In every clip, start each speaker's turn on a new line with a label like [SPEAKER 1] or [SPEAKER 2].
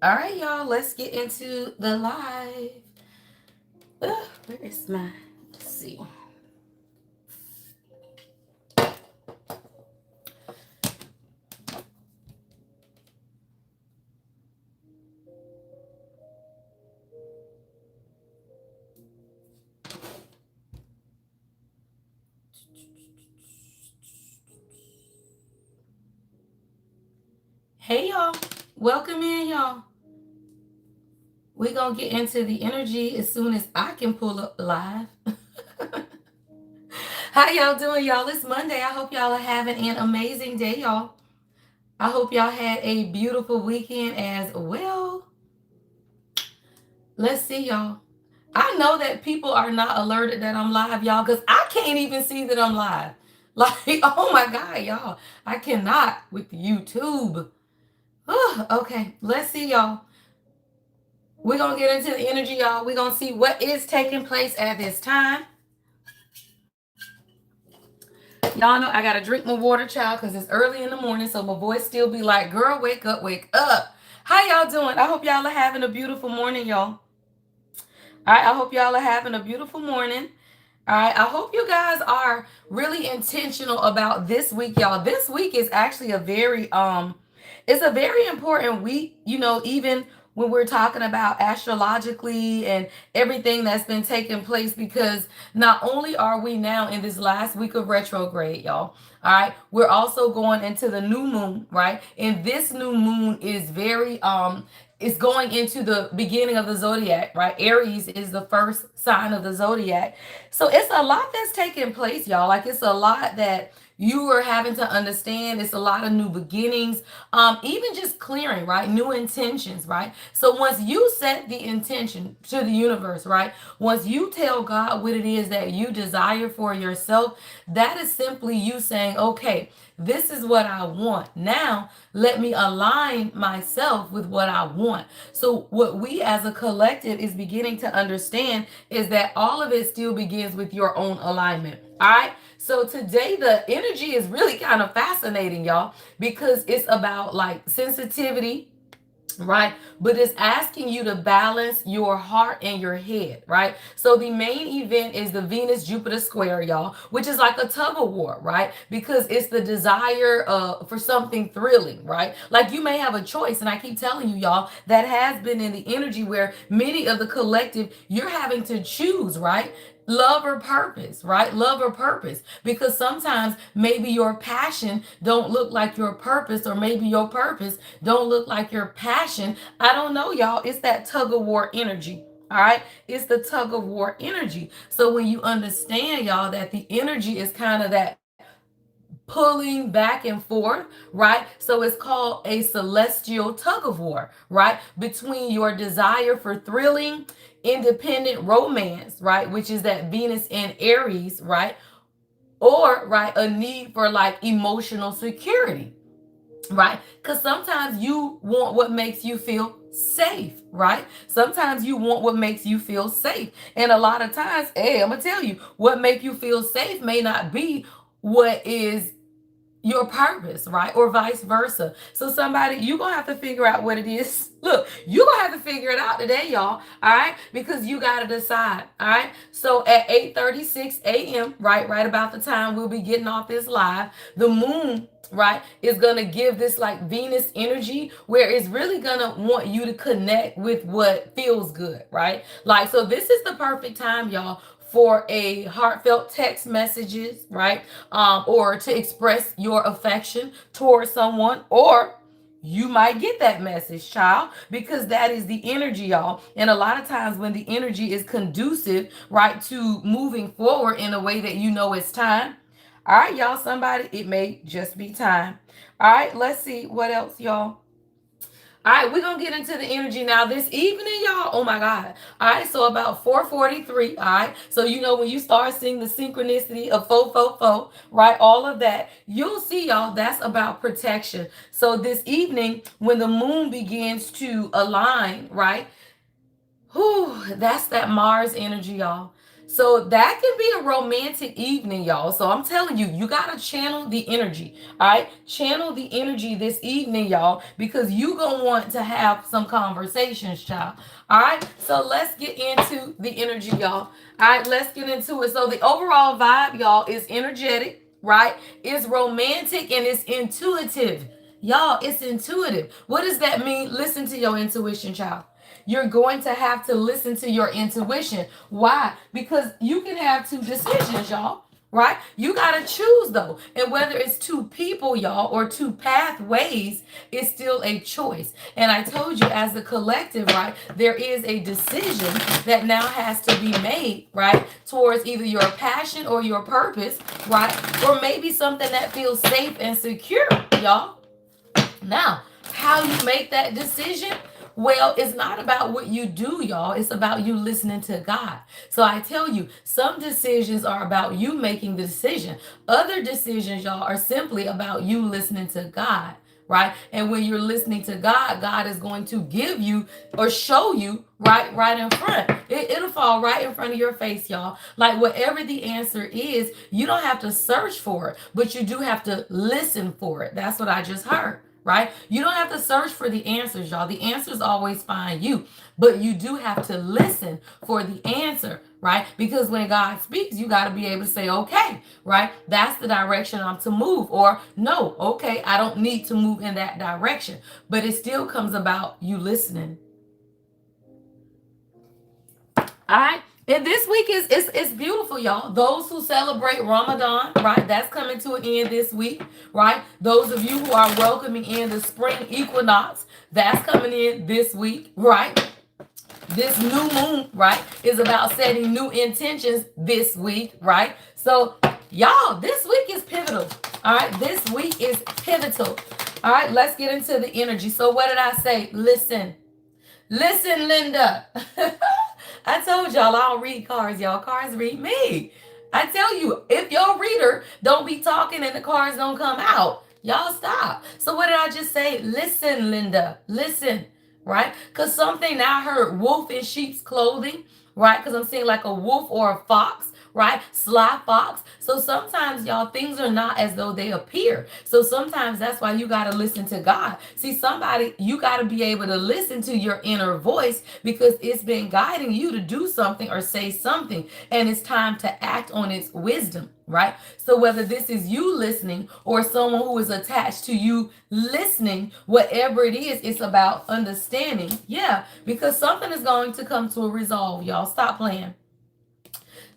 [SPEAKER 1] All right, y'all, let's get into the live. Where is my, let's see. Hey, y'all. Welcome in, y'all. We're going to get into the energy as soon as I can pull up live. How y'all doing, y'all? It's Monday. I hope y'all are having an amazing day, y'all. I hope y'all had a beautiful weekend as well. Let's see, y'all. I know that people are not alerted that I'm live, y'all, because I can't even see that I'm live. Like, oh my God, y'all. I cannot with YouTube. Okay, let's see, y'all. We're going to get into the energy, y'all. We're going to see what is taking place at this time. Y'all know I got to drink my water, child, because it's early in the morning, so my voice still be like, girl, wake up, wake up. How y'all doing? I hope y'all are having a beautiful morning, y'all. All right, I hope y'all are having a beautiful morning. All right, I hope you guys are really intentional about this week, y'all. This week is actually it's a very important week, even when we're talking about astrologically and everything that's been taking place, because not only are we now in this last week of retrograde, y'all, all right, we're also going into the new moon, right? And this new moon is it's going into the beginning of the zodiac, right? Aries is the first sign of the zodiac. So it's a lot that's taking place, y'all. Like, it's a lot that you are having to understand. It's a lot of new beginnings, even just clearing, right? New intentions, right? So once you set the intention to the universe, right? Once you tell God what it is that you desire for yourself, that is simply you saying, okay, this is what I want. Now, let me align myself with what I want. So, what we as a collective is beginning to understand is that all of it still begins with your own alignment. All right. So, today, the energy is really kind of fascinating, y'all, because it's about like sensitivity, right? But it's asking you to balance your heart and your head, right? So the main event is the Venus Jupiter square, y'all, which is like a tug of war, right? Because it's the desire for something thrilling, right? Like, you may have a choice, and I keep telling you, y'all, that has been in the energy where many of the collective, you're having to choose, right? Love or purpose, right? Love or purpose, because sometimes maybe your passion don't look like your purpose, or maybe your purpose don't look like your passion. I don't know, y'all. It's that tug of war energy. All right, it's the tug of war energy. So when you understand, y'all, that the energy is kind of that pulling back and forth, right? So it's called a celestial tug of war, right? Between your desire for thrilling, independent romance, right? Which is that Venus in Aries, right? Or, right, a need for like emotional security, right? Because sometimes you want what makes you feel safe, right? Sometimes you want what makes you feel safe. And a lot of times, hey, I'm going to tell you, what make you feel safe may not be what is your purpose, right? Or vice versa. So somebody, you're gonna have to figure out what it is. Look, you're gonna have to figure it out today, y'all. All right, because you gotta decide. All right. So at 8:36 a.m., right about the time we'll be getting off this live, the moon, right, is gonna give this like Venus energy where it's really gonna want you to connect with what feels good, right? Like, so this is the perfect time, y'all, for a heartfelt text messages, right? Or to express your affection towards someone, or you might get that message, child, because that is the energy, y'all. And a lot of times when the energy is conducive, right, to moving forward in a way that you know it's time. All right, y'all, somebody, it may just be time. All right, let's see what else, y'all. All right, we're gonna get into the energy now this evening, y'all. Oh my God. All right, so about 4:43. All right. So when you start seeing the synchronicity of 444, right? All of that, you'll see, y'all, that's about protection. So this evening, when the moon begins to align, right? Whew, that's that Mars energy, y'all. So that can be a romantic evening, y'all. So I'm telling you, you got to channel the energy. All right. Channel the energy this evening, y'all, because you going to want to have some conversations, child. All right. So let's get into the energy, y'all. All right. Let's get into it. So the overall vibe, y'all, is energetic, right? It's romantic and it's intuitive. Y'all, it's intuitive. What does that mean? Listen to your intuition, child. You're going to have to listen to your intuition. Why? Because you can have two decisions, y'all. Right? You got to choose though. And whether it's two people, y'all, or two pathways, it's still a choice. And I told you, as a collective, right, there is a decision that now has to be made, right, towards either your passion or your purpose, right? Or maybe something that feels safe and secure, y'all. Now, how you make that decision? Well, it's not about what you do, y'all. It's about you listening to God. So I tell you, some decisions are about you making the decision. Other decisions, y'all, are simply about you listening to God, right? And when you're listening to God, God is going to give you or show you right in front. It'll fall right in front of your face, y'all. Like whatever the answer is, you don't have to search for it, but you do have to listen for it. That's what I just heard. Right? You don't have to search for the answers, y'all. The answers always find you, but you do have to listen for the answer, right? Because when God speaks, you got to be able to say, okay, right? That's the direction I'm to move, or no, okay, I don't need to move in that direction. But it still comes about you listening. All right. And this week is it's beautiful, y'all. Those who celebrate Ramadan, right? That's coming to an end this week, right? Those of you who are welcoming in the spring equinox, that's coming in this week, right? This new moon, right, is about setting new intentions this week, right? So, y'all, this week is pivotal. All right, this week is pivotal. All right, let's get into the energy. So, what did I say? Listen. Listen, Linda. I told y'all I don't read cards, y'all. Cards read me. I tell you, if your reader don't be talking and the cards don't come out, y'all stop. So what did I just say? Listen, Linda. Listen, right? Because something now I heard wolf in sheep's clothing, right? Because I'm seeing like a wolf or a fox, right? Sly fox. So sometimes, y'all, things are not as though they appear. So sometimes that's why you got to listen to God. See, somebody, you got to be able to listen to your inner voice because it's been guiding you to do something or say something. And it's time to act on its wisdom, right? So whether this is you listening or someone who is attached to you listening, whatever it is, it's about understanding. Yeah, because something is going to come to a resolve, y'all. Stop playing.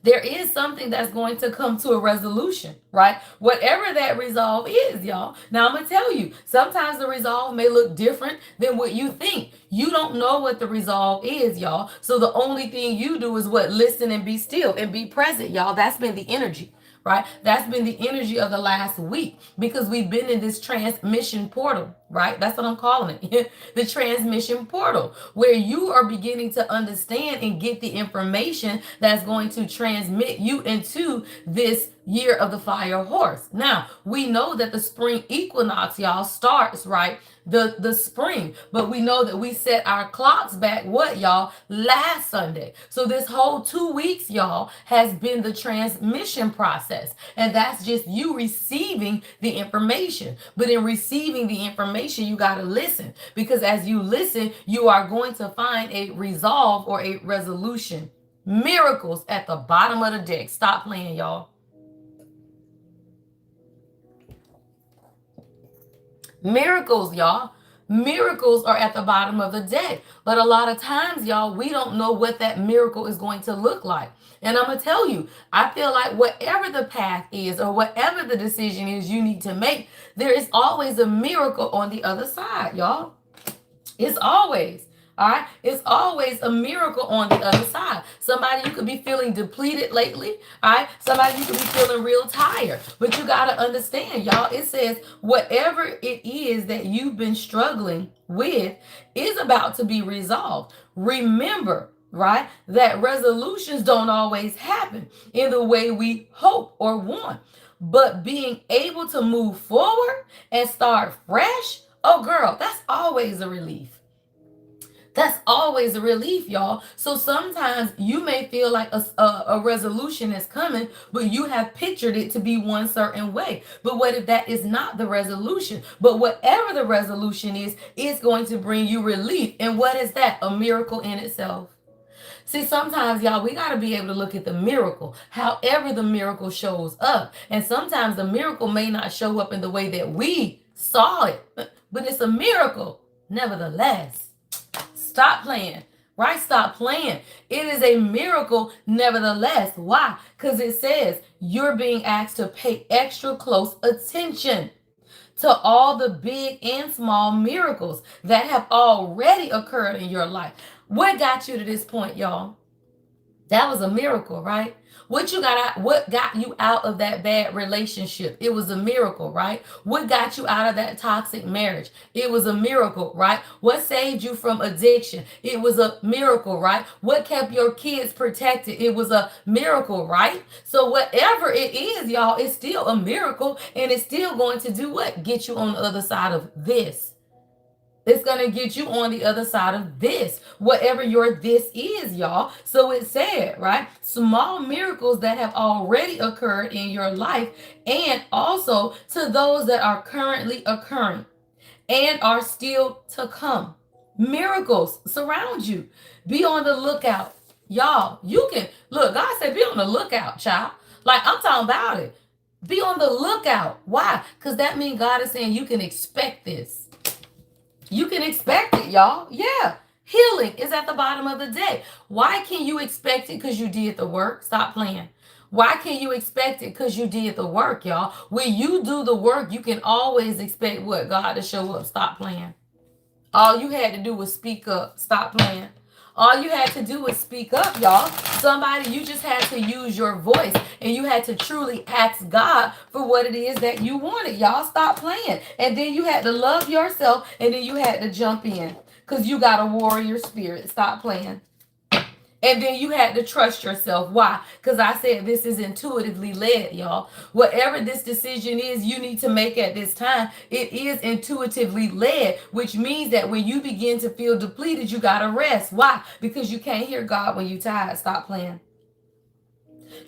[SPEAKER 1] There is something that's going to come to a resolution, right? Whatever that resolve is, y'all. Now, I'm going to tell you, sometimes the resolve may look different than what you think. You don't know what the resolve is, y'all. So the only thing you do is what? Listen and be still and be present, y'all. That's been the energy. Right? That's been the energy of the last week because we've been in this transmission portal, right? That's what I'm calling it. The transmission portal, where you are beginning to understand and get the information that's going to transmit you into this year of the fire horse. Now, we know that the spring equinox, y'all, starts, right? The spring, but we know that we set our clocks back, what, y'all, last Sunday. So this whole 2 weeks, y'all, has been the transmission process, and that's just you receiving the information. But in receiving the information, you got to listen, because as you listen, you are going to find a resolve or a resolution. Miracles at the bottom of the deck. Stop playing, y'all. Miracles, y'all. Miracles are at the bottom of the deck. But a lot of times, y'all, we don't know what that miracle is going to look like. And I'm going to tell you, I feel like whatever the path is or whatever the decision is you need to make, there is always a miracle on the other side, y'all. It's always. All right. It's always a miracle on the other side. Somebody, you could be feeling depleted lately. All right. Somebody, you could be feeling real tired. But you got to understand, y'all, it says whatever it is that you've been struggling with is about to be resolved. Remember, right, that resolutions don't always happen in the way we hope or want. But being able to move forward and start fresh, oh, girl, that's always a relief. That's always a relief, y'all. So sometimes you may feel like a resolution is coming, but you have pictured it to be one certain way. But what if that is not the resolution? But whatever the resolution is, it's going to bring you relief. And what is that? A miracle in itself. See, sometimes, y'all, we got to be able to look at the miracle, however the miracle shows up. And sometimes the miracle may not show up in the way that we saw it, but it's a miracle nevertheless. Stop playing. Right? Stop playing. It is a miracle nevertheless. Why? Because it says you're being asked to pay extra close attention to all the big and small miracles that have already occurred in your life. What got you to this point, y'all? That was a miracle, right? What got you out of that bad relationship? It was a miracle, right? What got you out of that toxic marriage? It was a miracle, right? What saved you from addiction? It was a miracle, right? What kept your kids protected? It was a miracle, right? So whatever it is, y'all, it's still a miracle, and it's still going to do what? Get you on the other side of this. It's going to get you on the other side of this, whatever your this is, y'all. So it said, right? Small miracles that have already occurred in your life, and also to those that are currently occurring and are still to come. Miracles surround you. Be on the lookout. Y'all, you can look. God said, be on the lookout, child. Like, I'm talking about it. Be on the lookout. Why? Because that means God is saying you can expect this. You can expect it, y'all. Yeah. Healing is at the bottom of the day. Why can you expect it? Because you did the work. Stop playing. Why can you expect it? Because you did the work, y'all. When you do the work, you can always expect what? God to show up. Stop playing. All you had to do was speak up. Stop playing. All you had to do was speak up, y'all. Somebody, you just had to use your voice, and you had to truly ask God for what it is that you wanted. Y'all, stop playing. And then you had to love yourself, and then you had to jump in because you got a warrior spirit. Stop playing. And then you had to trust yourself. Why? Because I said this is intuitively led, y'all. Whatever this decision is you need to make at this time, it is intuitively led, which means that when you begin to feel depleted, you got to rest. Why? Because you can't hear God when you're tired. Stop playing.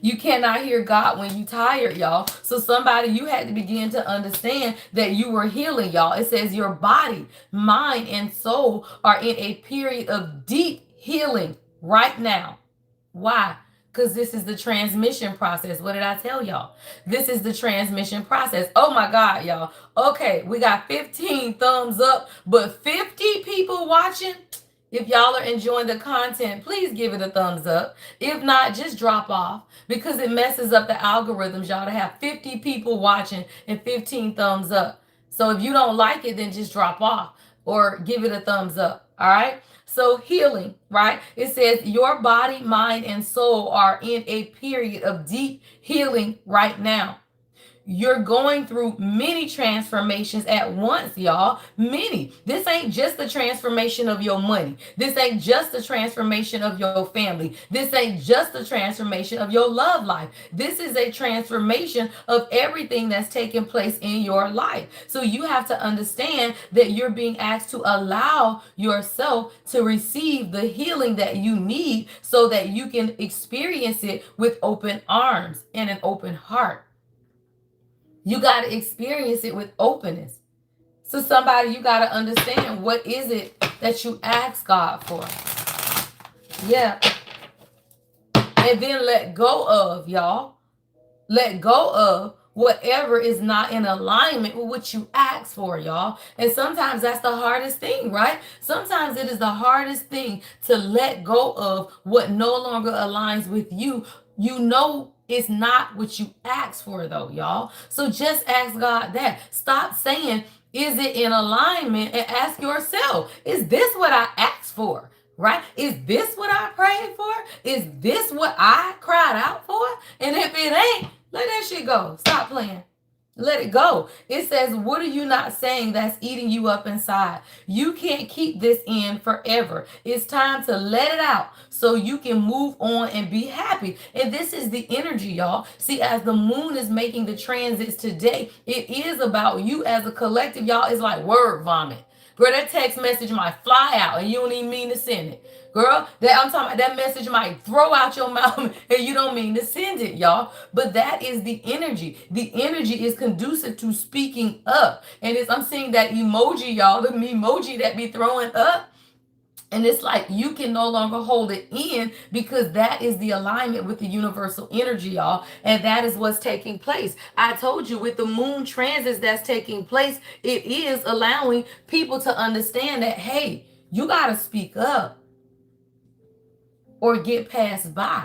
[SPEAKER 1] You cannot hear God when you tired, y'all. So somebody, you had to begin to understand that you were healing, y'all. It says your body, mind, and soul are in a period of deep healing right now. Why? Because this is the transmission process. What did I tell y'all? This is the transmission process. Oh my God, y'all. Okay, we got 15 thumbs up, but 50 people watching. If y'all are enjoying the content, please give it a thumbs up. If not, just drop off because it messes up the algorithms, y'all, to have 50 people watching and 15 thumbs up. So if you don't like it, then just drop off or give it a thumbs up. All right. So healing, right? It says your body, mind, and soul are in a period of deep healing right now. You're going through many transformations at once, y'all. Many. This ain't just the transformation of your money. This ain't just the transformation of your family. This ain't just the transformation of your love life. This is a transformation of everything that's taking place in your life. So you have to understand that you're being asked to allow yourself to receive the healing that you need so that you can experience it with open arms and an open heart. You got to experience it with openness. So somebody, you got to understand, what is it that you ask God for? Yeah. And then let go of, y'all. Let go of whatever is not in alignment with what you ask for, y'all. And sometimes that's the hardest thing, right? Sometimes it is the hardest thing to let go of what no longer aligns with you. You know it's not what you asked for, though, y'all. So just ask God that. Stop saying, is it in alignment? And ask yourself, is this what I asked for? Right? Is this what I prayed for? Is this what I cried out for? And if it ain't, let that shit go. Stop playing. Let it go. It says, what are you not saying that's eating you up inside? You can't keep this in forever. It's time to let it out so you can move on and be happy. And this is the energy, y'all. See, as the moon is making the transits today, it is about you as a collective, y'all. It's like word vomit. Girl, that text message might fly out and you don't even mean to send it. Girl, that I'm talking about, that message might throw out your mouth and you don't mean to send it, y'all. But that is the energy. The energy is conducive to speaking up. And I'm seeing that emoji, y'all, the emoji that be throwing up. And it's like you can no longer hold it in because that is the alignment with the universal energy, y'all. And that is what's taking place. I told you with the moon transits that's taking place, it is allowing people to understand that, hey, you got to speak up or get passed by.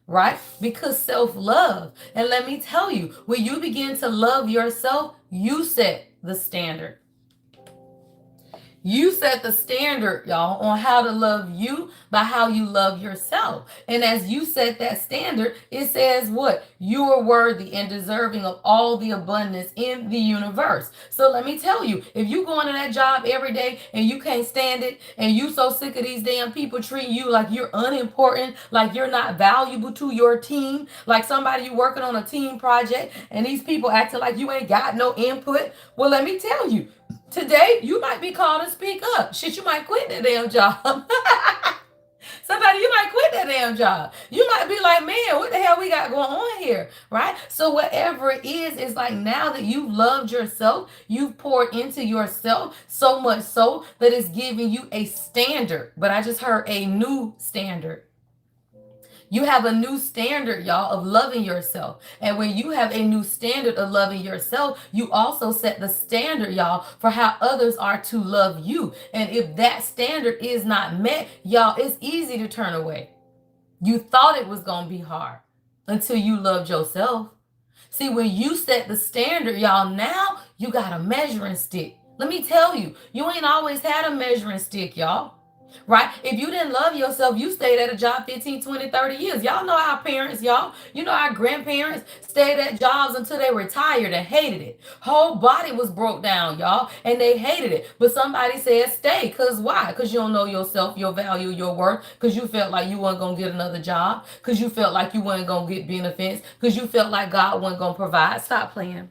[SPEAKER 1] Right? Because self-love. And let me tell you, when you begin to love yourself, you set the standard. You set the standard, y'all, on how to love you by how you love yourself. And as you set that standard, it says what? You are worthy and deserving of all the abundance in the universe. So let me tell you, if you go into that job every day and you can't stand it and you so sick of these damn people treating you like you're unimportant, like you're not valuable to your team, like somebody you working on a team project and these people acting like you ain't got no input, well, let me tell you, today, you might be called to speak up. Shit, you might quit that damn job. Somebody, you might quit that damn job. You might be like, man, what the hell we got going on here, right? So whatever it is, it's like now that you've loved yourself, you've poured into yourself so much so that it's giving you a standard. But I just heard a new standard. You have a new standard, y'all, of loving yourself. And when you have a new standard of loving yourself, you also set the standard, y'all, for how others are to love you. And if that standard is not met, y'all, it's easy to turn away. You thought it was going to be hard until you loved yourself. See, when you set the standard, y'all, now you got a measuring stick. Let me tell you, you ain't always had a measuring stick, y'all. Right? If you didn't love yourself, you stayed at a job 15, 20, 30 years. Y'all know our parents, y'all. You know our grandparents stayed at jobs until they retired and hated it. Whole body was broke down, y'all, and they hated it. But somebody said stay. Because why? Because you don't know yourself, your value, your worth. Because you felt like you weren't going to get another job. Because you felt like you weren't going to get benefits. Because you felt like God wasn't going to provide. Stop playing.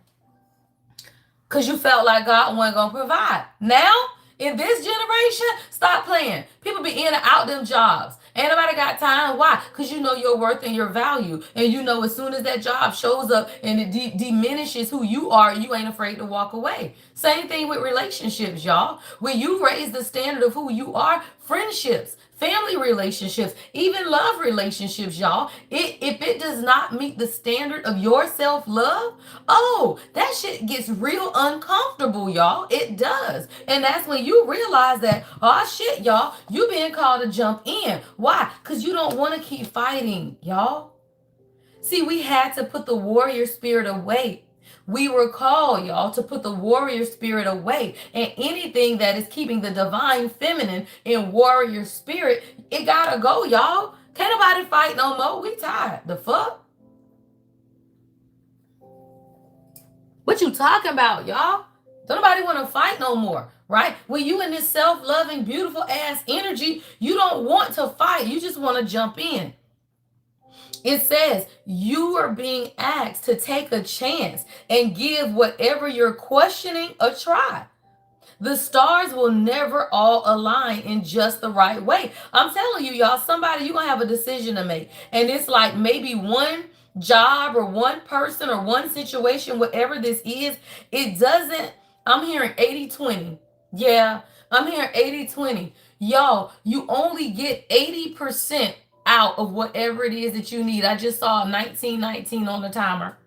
[SPEAKER 1] Because you felt like God wasn't going to provide. Now, in this generation, stop playing. People be in and out them jobs. Ain't nobody got time. Why? Because you know your worth and your value. And you know as soon as that job shows up and it diminishes who you are, you ain't afraid to walk away. Same thing with relationships, y'all. When you raise the standard of who you are, friendships, family relationships, even love relationships, y'all, if it does not meet the standard of your self-love, oh, that shit gets real uncomfortable, y'all. It does. And that's when you realize that, oh shit, y'all, you being called to jump in. Why? Because you don't want to keep fighting, y'all. See, we had to put the warrior spirit away. We were called, y'all, to put the warrior spirit away. And anything that is keeping the divine feminine in warrior spirit, it gotta go, y'all. Can't nobody fight no more. We tired. The fuck? What you talking about, y'all? Don't nobody want to fight no more, right? When you in this self-loving, beautiful ass energy, you don't want to fight. You just want to jump in. It says you are being asked to take a chance and give whatever you're questioning a try. The stars will never all align in just the right way. I'm telling you, y'all, somebody, you're going to have a decision to make. And it's like maybe one job or one person or one situation, whatever this is, it doesn't, I'm hearing 80-20. Yeah, I'm hearing 80-20. Y'all, you only get 80% out of whatever it is that you need. I just saw 1919 on the timer.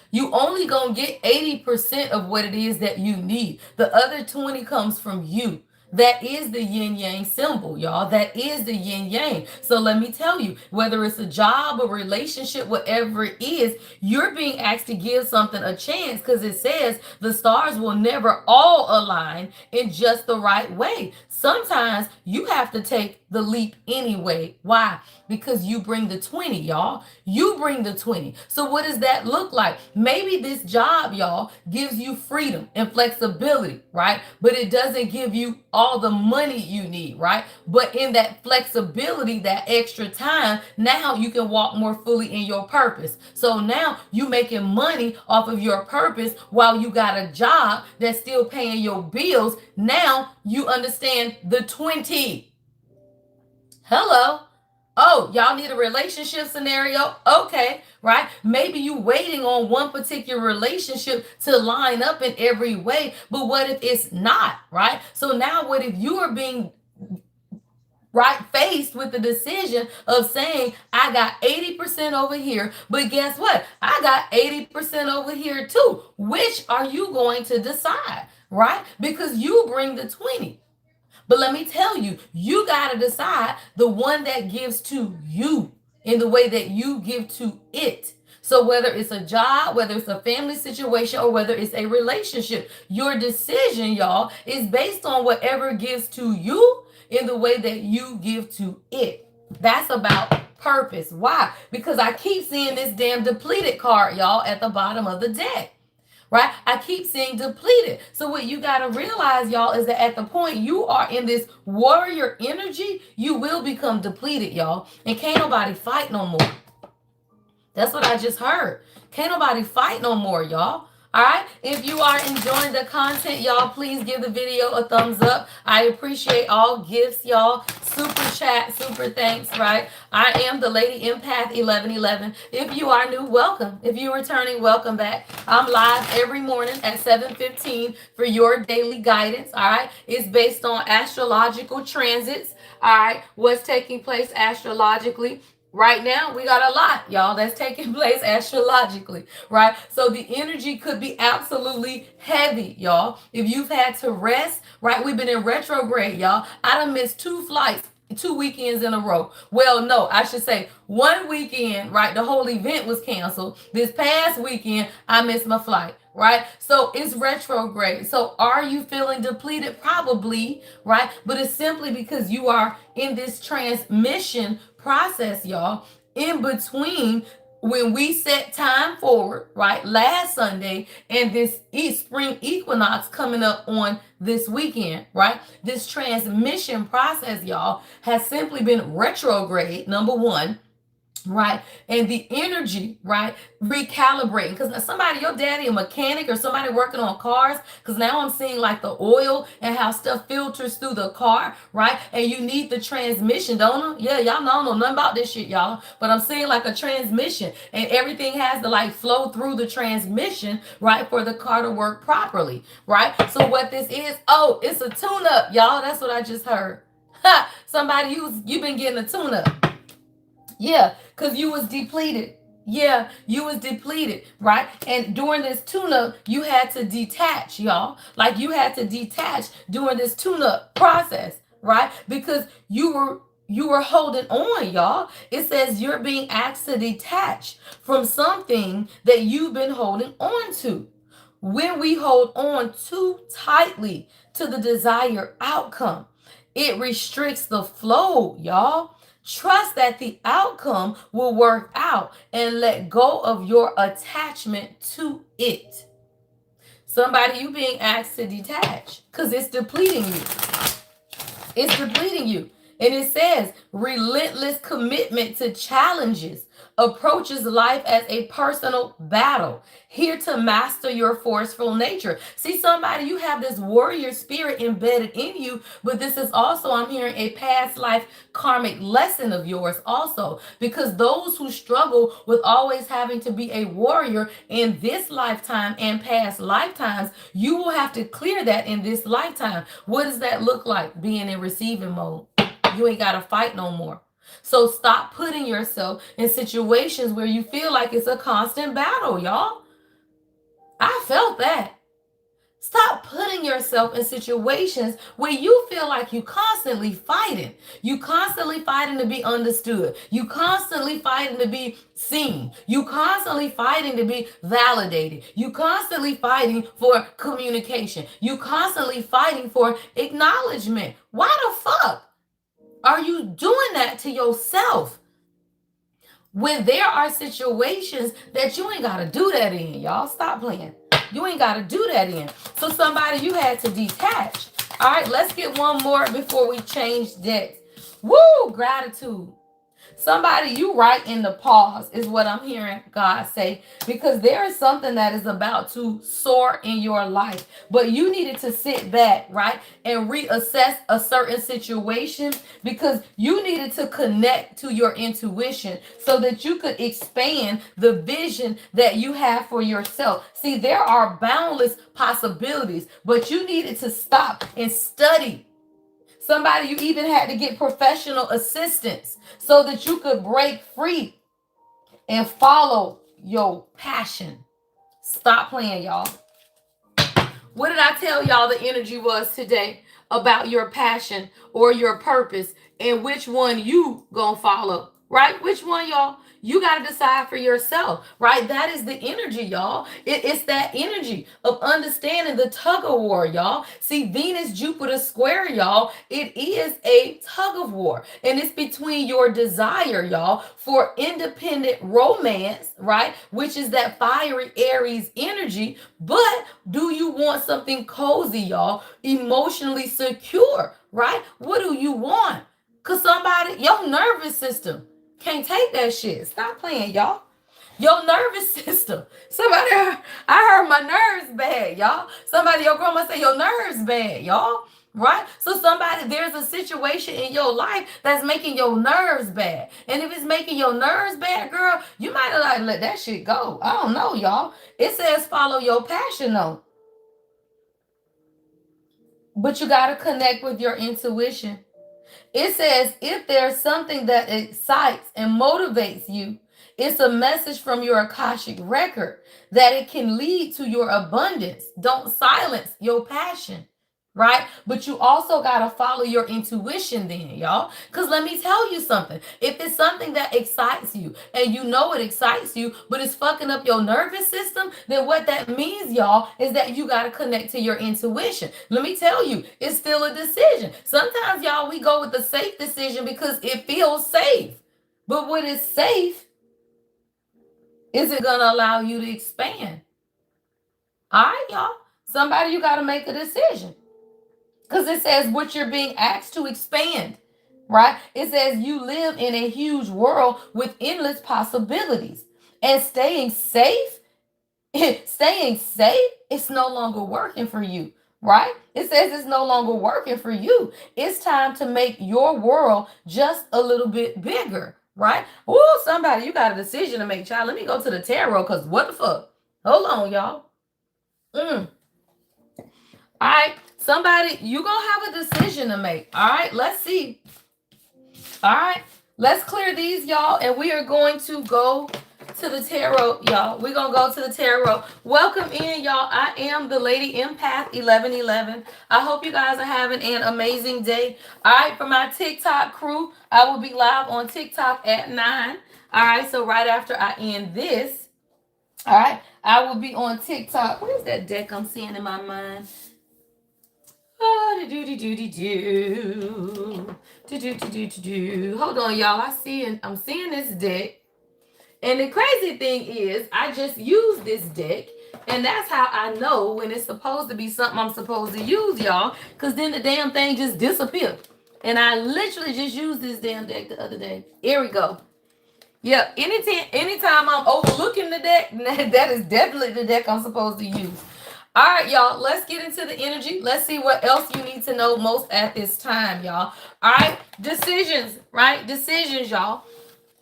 [SPEAKER 1] You only gonna get 80% of what it is that you need. The other 20 comes from you. That is the yin yang symbol, y'all. That is the yin yang. So let me tell you, whether it's a job, a relationship, whatever it is, you're being asked to give something a chance because it says the stars will never all align in just the right way. Sometimes you have to take the leap anyway. Why? Because you bring the 20, y'all. You bring the 20. So what does that look like? Maybe this job, y'all, gives you freedom and flexibility, right? But it doesn't give you all the money you need, right? But in that flexibility, that extra time, now you can walk more fully in your purpose. So now you making money off of your purpose while you got a job that's still paying your bills. Now you understand the 20. Hello. Oh, y'all need a relationship scenario? Okay, right? Maybe you waiting on one particular relationship to line up in every way, but what if it's not, right? So now what if you are being right faced with the decision of saying, I got 80% over here, but guess what? I got 80% over here too. Which are you going to decide, right? Because you bring the 20. But let me tell you, you got to decide the one that gives to you in the way that you give to it. So whether it's a job, whether it's a family situation, or whether it's a relationship, your decision, y'all, is based on whatever gives to you in the way that you give to it. That's about purpose. Why? Because I keep seeing this damn depleted card, y'all, at the bottom of the deck. Right? I keep seeing depleted. So what you got to realize, y'all, is that at the point you are in this warrior energy, you will become depleted, y'all. And can't nobody fight no more. That's what I just heard. Can't nobody fight no more, y'all. All right. If you are enjoying the content, y'all, please give the video a thumbs up. I appreciate all gifts, y'all. Super chat, super thanks, right? I am the Lady Empath 1111. If you are new, welcome. If you're returning, welcome back. I'm live every morning at 7:15 for your daily guidance. All right. It's based on astrological transits. All right. What's taking place astrologically? Right now, we got a lot, y'all, that's taking place astrologically, right? So the energy could be absolutely heavy, y'all. If you've had to rest, right? We've been in retrograde, y'all. I done missed 2 flights 2 weekends in a row. Well, no, I should say 1 weekend, right? The whole event was canceled. This past weekend, I missed my flight, right? So it's retrograde. So are you feeling depleted? Probably, right? But it's simply because you are in this transmission process, y'all, in between when we set time forward, right, last Sunday, and this spring equinox coming up on this weekend, right? This transmission process, y'all, has simply been retrograde, number one, right? And the energy, right? Recalibrating. Because somebody, your daddy, a mechanic, or somebody working on cars, because now I'm seeing like the oil and how stuff filters through the car, right? And you need the transmission, don't you? Yeah, y'all know nothing about this shit, y'all. But I'm seeing like a transmission, and everything has to like flow through the transmission, right? For the car to work properly, right? So what this is, oh, it's a tune-up, y'all. That's what I just heard. Ha! Somebody, you've been getting a tune-up. Yeah, because you was depleted. Yeah, you was depleted, right? And during this tune-up, you had to detach, y'all. Like you had to detach during this tune-up process, right? Because you were holding on, y'all. It says you're being asked to detach from something that you've been holding on to. When we hold on too tightly to the desired outcome, it restricts the flow, y'all. Trust that the outcome will work out and let go of your attachment to it. Somebody, you being asked to detach because it's depleting you. It's depleting you. And it says relentless commitment to challenges approaches life as a personal battle, here to master your forceful nature. See, somebody, you have this warrior spirit embedded in you, but this is also, I'm hearing, a past life karmic lesson of yours also, because those who struggle with always having to be a warrior in this lifetime and past lifetimes, you will have to clear that in this lifetime. What does that look like? Being in receiving mode. You ain't got to fight no more. So stop putting yourself in situations where you feel like it's a constant battle, y'all. I felt that. Stop putting yourself in situations where you feel like you constantly fighting. You constantly fighting to be understood. You constantly fighting to be seen. You constantly fighting to be validated. You constantly fighting for communication. You constantly fighting for acknowledgement. Why the fuck are you doing that to yourself when there are situations that you ain't got to do that in? Y'all stop playing. You ain't got to do that in. So somebody, you had to detach. All right, let's get one more before we change decks. Woo, gratitude. Somebody, you right in the pause is what I'm hearing God say, because there is something that is about to soar in your life, but you needed to sit back, right, and reassess a certain situation, because you needed to connect to your intuition so that you could expand the vision that you have for yourself. See, there are boundless possibilities, but you needed to stop and study. Somebody, you even had to get professional assistance so that you could break free and follow your passion. Stop playing, y'all. What did I tell y'all the energy was today about your passion or your purpose, and which one you gonna follow? Right? Which one, y'all? You got to decide for yourself, right? That is the energy, y'all. It's that energy of understanding the tug of war, y'all. See, Venus, Jupiter square, y'all. It is a tug of war, and it's between your desire, y'all, for independent romance, right? Which is that fiery Aries energy. But do you want something cozy, y'all? Emotionally secure, right? What do you want? Because somebody, your nervous system can't take that shit. Stop playing, y'all. Your nervous system. Somebody, I heard my nerves bad, y'all. Somebody, your grandma say your nerves bad, y'all. Right? So somebody, there's a situation in your life that's making your nerves bad. And if it's making your nerves bad, girl, you might have like let that shit go. I don't know, y'all. It says follow your passion though. But you got to connect with your intuition. It says if there's something that excites and motivates you, it's a message from your Akashic record that it can lead to your abundance. Don't silence your passion, right? But you also got to follow your intuition then, y'all. Because let me tell you something. If it's something that excites you and you know it excites you, but it's fucking up your nervous system, then what that means, y'all, is that you got to connect to your intuition. Let me tell you, it's still a decision. Sometimes, y'all, we go with the safe decision because it feels safe. But what is safe isn't going to allow you to expand. All right, y'all. Somebody, you got to make a decision. Because it says what you're being asked to expand, right? It says you live in a huge world with endless possibilities. And staying safe, it's no longer working for you, right? It says it's no longer working for you. It's time to make your world just a little bit bigger, right? Oh, somebody, you got a decision to make, child. Let me go to the tarot, because what the fuck? Hold on, y'all. All right. Somebody, you gonna have a decision to make. All right, let's see. All right, let's clear these, y'all, and we are going to go to the tarot, y'all. We're gonna go to the tarot. Welcome in, y'all. I am the Lady Empath 1111. I hope you guys are having an amazing day. All right, for my TikTok crew, I will be live on TikTok at 9. All right, so right after I end this, all right, I will be on TikTok. What is that deck I'm seeing in my mind? Hold on, y'all. I'm seeing this deck. And the crazy thing is, I just used this deck. And that's how I know when it's supposed to be something I'm supposed to use, y'all. Because then the damn thing just disappeared. And I literally just used this damn deck the other day. Here we go. Yep. Anytime I'm overlooking the deck, that is definitely the deck I'm supposed to use. All right, y'all, let's get into the energy. Let's see what else you need to know most at this time, y'all. All right, decisions, right? Decisions, y'all.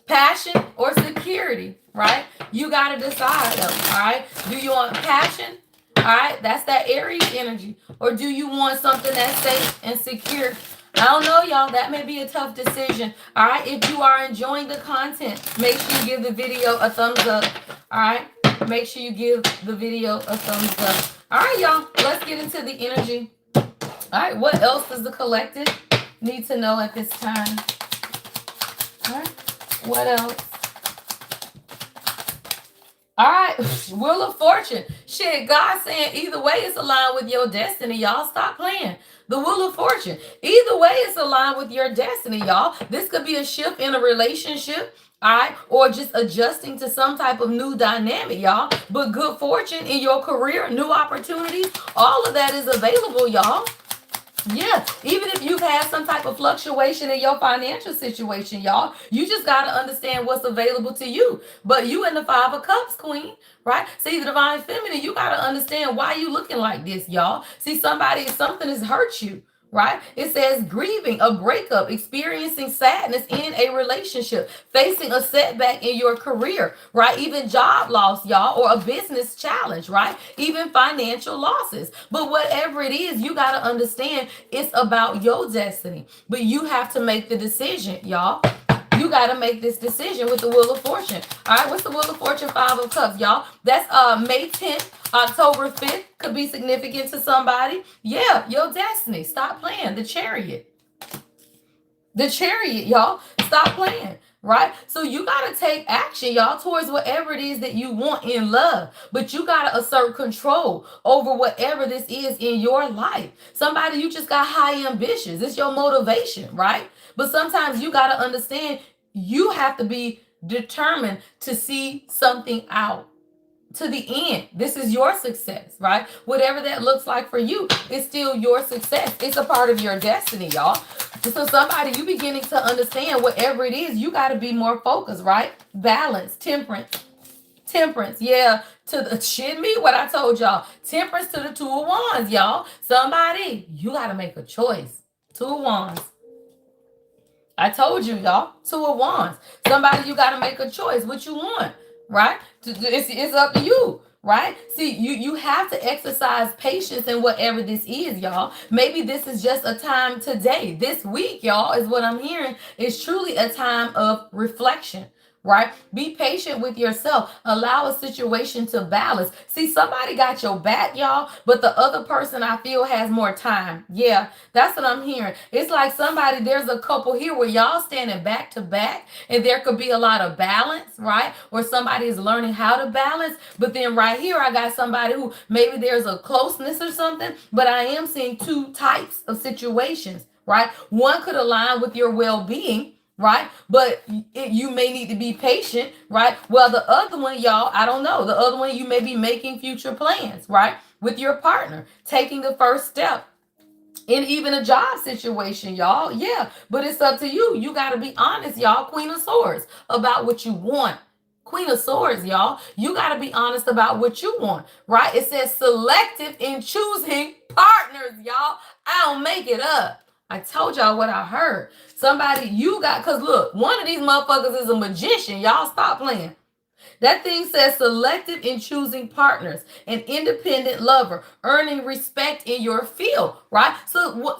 [SPEAKER 1] Passion or security, right? You got to decide, all right? Do you want passion? All right, that's that Aries energy. Or do you want something that's safe and secure? I don't know, y'all. That may be a tough decision. All right, if you are enjoying the content, make sure you give the video a thumbs up. All right, make sure you give the video a thumbs up. All right, y'all, let's get into the energy. All right, what else does the collective need to know at this time? All right, what else? All right, Wheel of Fortune. Shit, God saying either way it's aligned with your destiny, y'all. Stop playing. The Wheel of Fortune. Either way it's aligned with your destiny, y'all. This could be a shift in a relationship. All right, or just adjusting to some type of new dynamic, y'all. But good fortune in your career, new opportunities, all of that is available, y'all. Yeah, even if you've had some type of fluctuation in your financial situation, y'all, you just got to understand what's available to you. But you in the Five of Cups, Queen, right? See, the Divine Feminine, you got to understand why you looking like this, y'all. See, something has hurt you. Right? It says grieving a breakup, experiencing sadness in a relationship, facing a setback in your career, right? Even job loss, y'all, or a business challenge, right? Even financial losses. But whatever it is, you got to understand it's about your destiny. But you have to make the decision, y'all. You got to make this decision with the Wheel of Fortune. All right, what's the Wheel of Fortune? Five of Cups, y'all. That's May 10th, October 5th. Could be significant to somebody. Yeah, your destiny. Stop playing. The Chariot. The Chariot, y'all. Stop playing. Right? So you got to take action, y'all, towards whatever it is that you want in love. But you got to assert control over whatever this is in your life. Somebody, you just got high ambitions. It's your motivation, right? But sometimes you got to understand you have to be determined to see something out to the end. This is your success, right? Whatever that looks like for you, it's still your success. It's a part of your destiny, y'all. So somebody, you beginning to understand whatever it is, you got to be more focused, right? Balance, temperance, yeah. To the shit me what I told y'all. Temperance to the Two of Wands, y'all. Somebody, you got to make a choice. Two of Wands. I told you, y'all. Two of Wands. Somebody, you got to make a choice. What you want, right? It's up to you, right? See, you have to exercise patience in whatever this is, y'all. Maybe this is just a time today. This week, y'all, is what I'm hearing, is truly a time of reflection. Right? Be patient with yourself. Allow a situation to balance. See, somebody got your back, y'all, but the other person I feel has more time. Yeah, that's what I'm hearing. It's like somebody, there's a couple here where y'all standing back to back and there could be a lot of balance, right? Or somebody is learning how to balance. But then right here, I got somebody who maybe there's a closeness or something, but I am seeing two types of situations, right? One could align with your well-being, right? But you may need to be patient, right? Well, the other one, y'all, I don't know. The other one, you may be making future plans, right? With your partner, taking the first step in even a job situation, y'all. Yeah, but it's up to you. You got to be honest, y'all. Queen of Swords, about what you want. Queen of Swords, y'all. You got to be honest about what you want, right? It says selective in choosing partners, y'all. I don't make it up. I told y'all what I heard. Somebody, you got, because look, one of these motherfuckers is a magician. Y'all stop playing. That thing says selective in choosing partners, an independent lover, earning respect in your field, right? So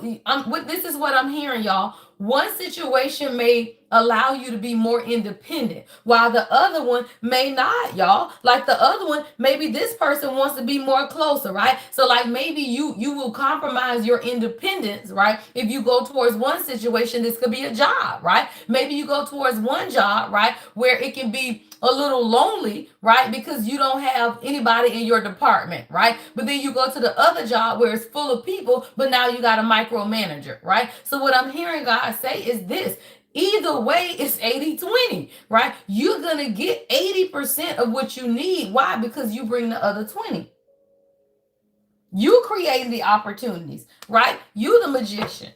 [SPEAKER 1] this is what I'm hearing, y'all. One situation may allow you to be more independent, while the other one may not, y'all. Like the other one, maybe this person wants to be more closer, right? So like maybe you will compromise your independence, right? If you go towards one situation, this could be a job, right? Maybe you go towards one job, right, where it can be a little lonely, right? Because you don't have anybody in your department, right? But then you go to the other job where it's full of people, but now you got a micromanager, right? So what I'm hearing God say is this. Either way, it's 80-20, right? You're going to get 80% of what you need. Why? Because you bring the other 20. You creating the opportunities, right? You the magician,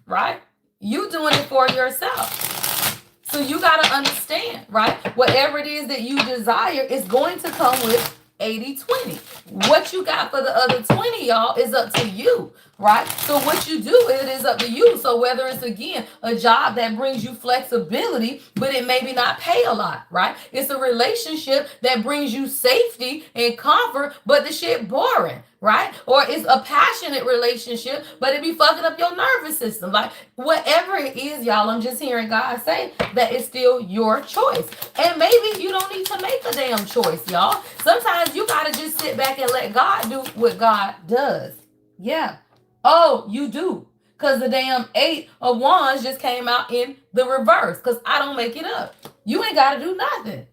[SPEAKER 1] right? You doing it for yourself. So you got to understand, right? Whatever it is that you desire is going to come with 80-20. What you got for the other 20, y'all, is up to you, right? So what you do, it is up to you. So whether it's, again, a job that brings you flexibility, but it maybe not pay a lot, right? It's a relationship that brings you safety and comfort, but the shit boring, right? Or it's a passionate relationship, but it be fucking up your nervous system. Like, whatever it is, y'all, I'm just hearing God say that it's still your choice. And maybe you don't need to make a damn choice, y'all. Sometimes you got to just sit back and let God do what God does. Yeah. Oh, you do. Because the damn 8 of Wands just came out in the reverse. Because I don't make it up. You ain't got to do nothing.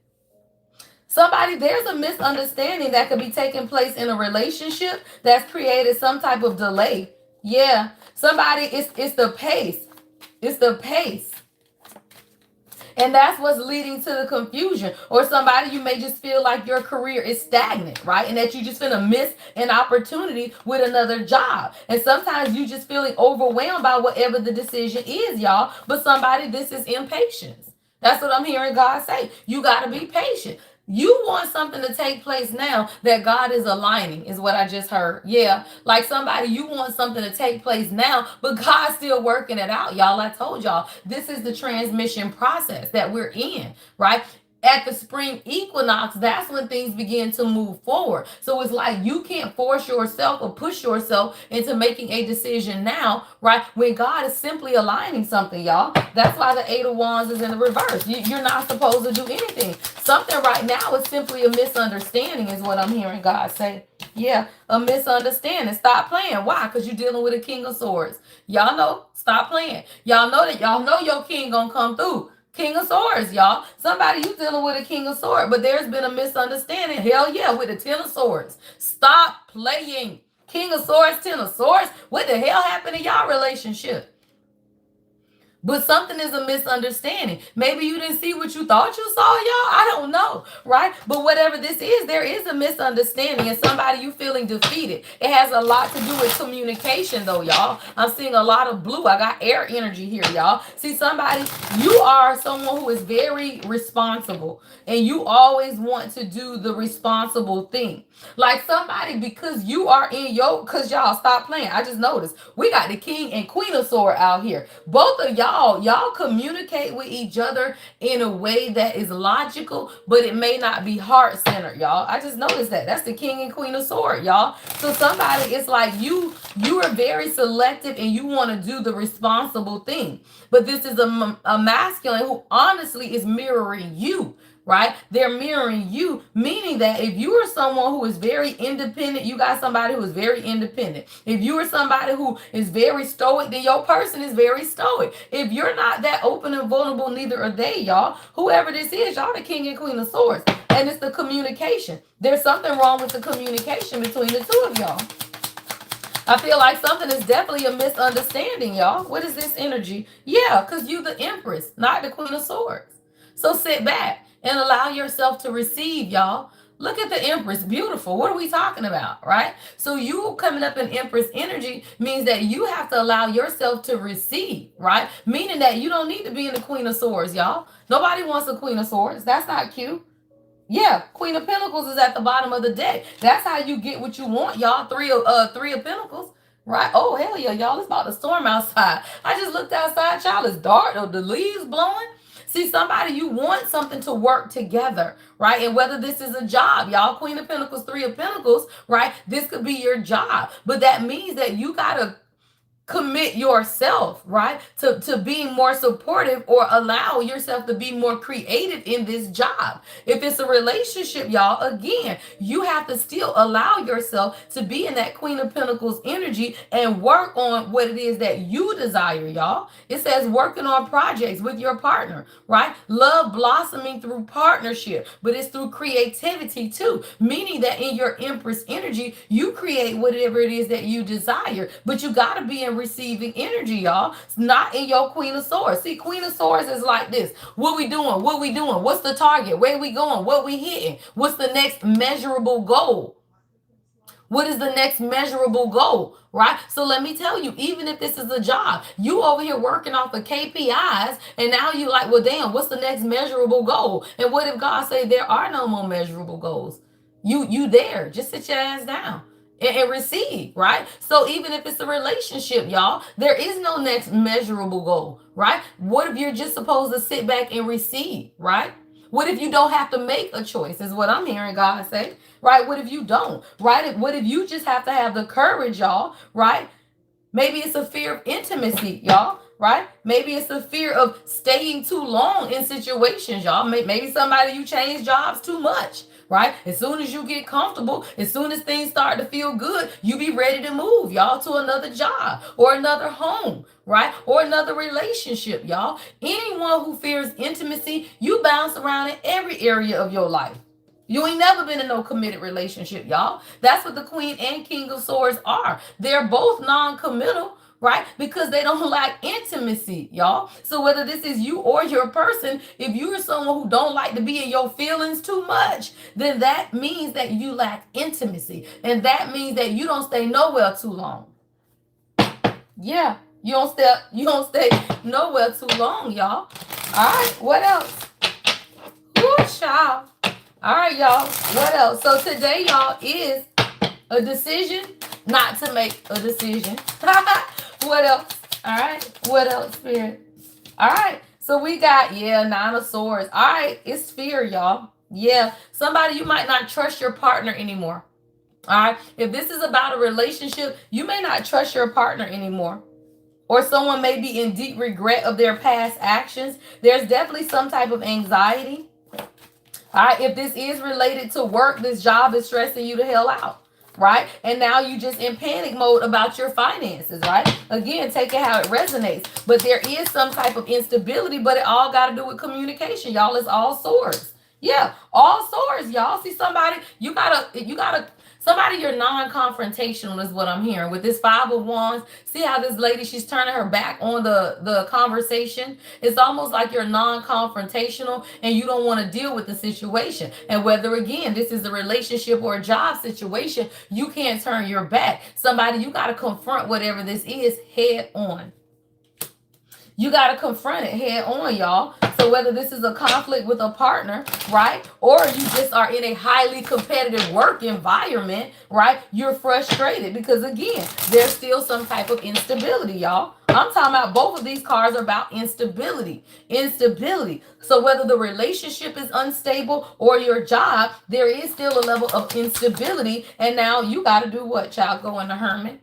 [SPEAKER 1] Somebody, there's a misunderstanding that could be taking place in a relationship that's created some type of delay. Yeah. Somebody, it's the pace. It's the pace. And that's what's leading to the confusion. Or somebody, you may just feel like your career is stagnant, right? And that you just gonna miss an opportunity with another job. And sometimes you just feeling overwhelmed by whatever the decision is, y'all. But somebody, this is impatience. That's what I'm hearing God say. You got to be patient. You want something to take place now that God is aligning, is what I just heard. Yeah. Like somebody, you want something to take place now, but God's still working it out, y'all. I told y'all, this is the transmission process that we're in, right? At the spring equinox, that's when things begin to move forward. So it's like you can't force yourself or push yourself into making a decision now, right? When God is simply aligning something, y'all. That's why the Eight of Wands is in the reverse. You're not supposed to do anything. Something right now is simply a misunderstanding, is what I'm hearing God say. Yeah, a misunderstanding. Stop playing. Why? Because you're dealing with a King of Swords. Y'all know, stop playing. Y'all know that y'all know your king gonna come through. King of Swords, y'all. Somebody, you dealing with a King of Swords, but there's been a misunderstanding. Hell yeah, with the Ten of Swords. Stop playing. King of Swords, Ten of Swords. What the hell happened in y'all relationship? But something is a misunderstanding. Maybe you didn't see what you thought you saw, y'all. I don't know, right? But whatever this is, there is a misunderstanding, and somebody, you feeling defeated. It has a lot to do with communication, though, y'all. I'm seeing a lot of blue. I got air energy here, y'all. See, somebody, you are someone who is very responsible, and you always want to do the responsible thing. Like somebody, because you are in your, because y'all, stop playing. I just noticed we got the King and Queen of Sword out here. Both of y'all communicate with each other in a way that is logical, but it may not be heart centered, y'all. I just noticed that. That's the King and Queen of Sword, y'all. So somebody, it's like you are very selective and you want to do the responsible thing. But this is a masculine who honestly is mirroring you, right? They're mirroring you, meaning that if you are someone who is very independent, you got somebody who is very independent. If you are somebody who is very stoic, then your person is very stoic. If you're not that open and vulnerable, neither are they, y'all. Whoever this is, y'all the King and Queen of Swords. And it's the communication. There's something wrong with the communication between the two of y'all. I feel like something is definitely a misunderstanding, y'all. What is this energy? Yeah, because you the Empress, not the Queen of Swords. So sit back and allow yourself to receive, y'all. Look at the Empress, beautiful. What are we talking about, right? So you coming up in Empress energy means that you have to allow yourself to receive, right? Meaning that you don't need to be in the Queen of Swords, y'all. Nobody wants a Queen of Swords. That's not cute. Yeah, Queen of Pentacles is at the bottom of the deck. That's how you get what you want, y'all. Three of Pentacles. Right? Oh, hell yeah, y'all. It's about to storm outside. I just looked outside, y'all. It's dark. The leaves blowing. See, somebody, you want something to work together, right? And whether this is a job, y'all, Queen of Pentacles, Three of Pentacles, right? This could be your job. But that means that you got to commit yourself, right, to being more supportive or allow yourself to be more creative in this job. If it's a relationship, y'all, again, you have to still allow yourself to be in that Queen of Pentacles energy and work on what it is that you desire, y'all. It says working on projects with your partner, right? Love blossoming through partnership, but it's through creativity too, meaning that in your Empress energy, you create whatever it is that you desire, but you got to be in receiving energy, y'all. It's not in your Queen of Swords. See, Queen of Swords is like this. What we doing? What we doing? What's the target? Where we going? What we hitting? What's the next measurable goal? What is the next measurable goal, right? So let me tell you, even if this is a job, you over here working off of KPIs, and now you like, well, damn, what's the next measurable goal? And what if God say there are no more measurable goals? You there. Just sit your ass down and receive, right? So even if it's a relationship, y'all, there is no next measurable goal, right? What if you're just supposed to sit back and receive, right? What if you don't have to make a choice, is what I'm hearing God say, right? What if you don't, right? What if you just have to have the courage, y'all, right? Maybe it's a fear of intimacy, y'all, right? Maybe it's a fear of staying too long in situations, y'all. Maybe somebody, you change jobs too much, right? As soon as you get comfortable, as soon as things start to feel good, you be ready to move, y'all, to another job or another home, right? Or another relationship, y'all. Anyone who fears intimacy, you bounce around in every area of your life. You ain't never been in no committed relationship, y'all. That's what the Queen and King of Swords are. They're both non-committal, right? Because they don't like intimacy, y'all. So whether this is you or your person, if you are someone who don't like to be in your feelings too much, then that means that you lack intimacy. And that means that you don't stay nowhere too long. Yeah, you don't stay nowhere too long, y'all. All right, what else? Woo, child. All right, y'all. What else? So today, y'all, is a decision not to make a decision. What else? All right. What else, Spirit? All right. So we got, yeah, Nine of Swords. All right. It's fear, y'all. Yeah. Somebody, you might not trust your partner anymore. All right. If this is about a relationship, you may not trust your partner anymore. Or someone may be in deep regret of their past actions. There's definitely some type of anxiety. All right, if this is related to work, this job is stressing you the hell out, right? And now you just in panic mode about your finances, right? Again, take it how it resonates. But there is some type of instability, but it all got to do with communication, y'all. It's all swords. Yeah, all swords, y'all. See somebody, you gotta somebody you're non-confrontational is what I'm hearing. With this Five of Wands, see how this lady, she's turning her back on the conversation. It's almost like you're non-confrontational and you don't want to deal with the situation. And whether again this is a relationship or a job situation, you can't turn your back. Somebody, you got to confront whatever this is head on. You got to confront it head on, y'all. So whether this is a conflict with a partner, right? Or you just are in a highly competitive work environment, right? You're frustrated because again, there's still some type of instability, y'all. I'm talking about both of these cards are about instability. Instability. So whether the relationship is unstable or your job, there is still a level of instability. And now you got to do what, child? Go in the hermit.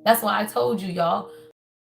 [SPEAKER 1] That's why I told you, y'all,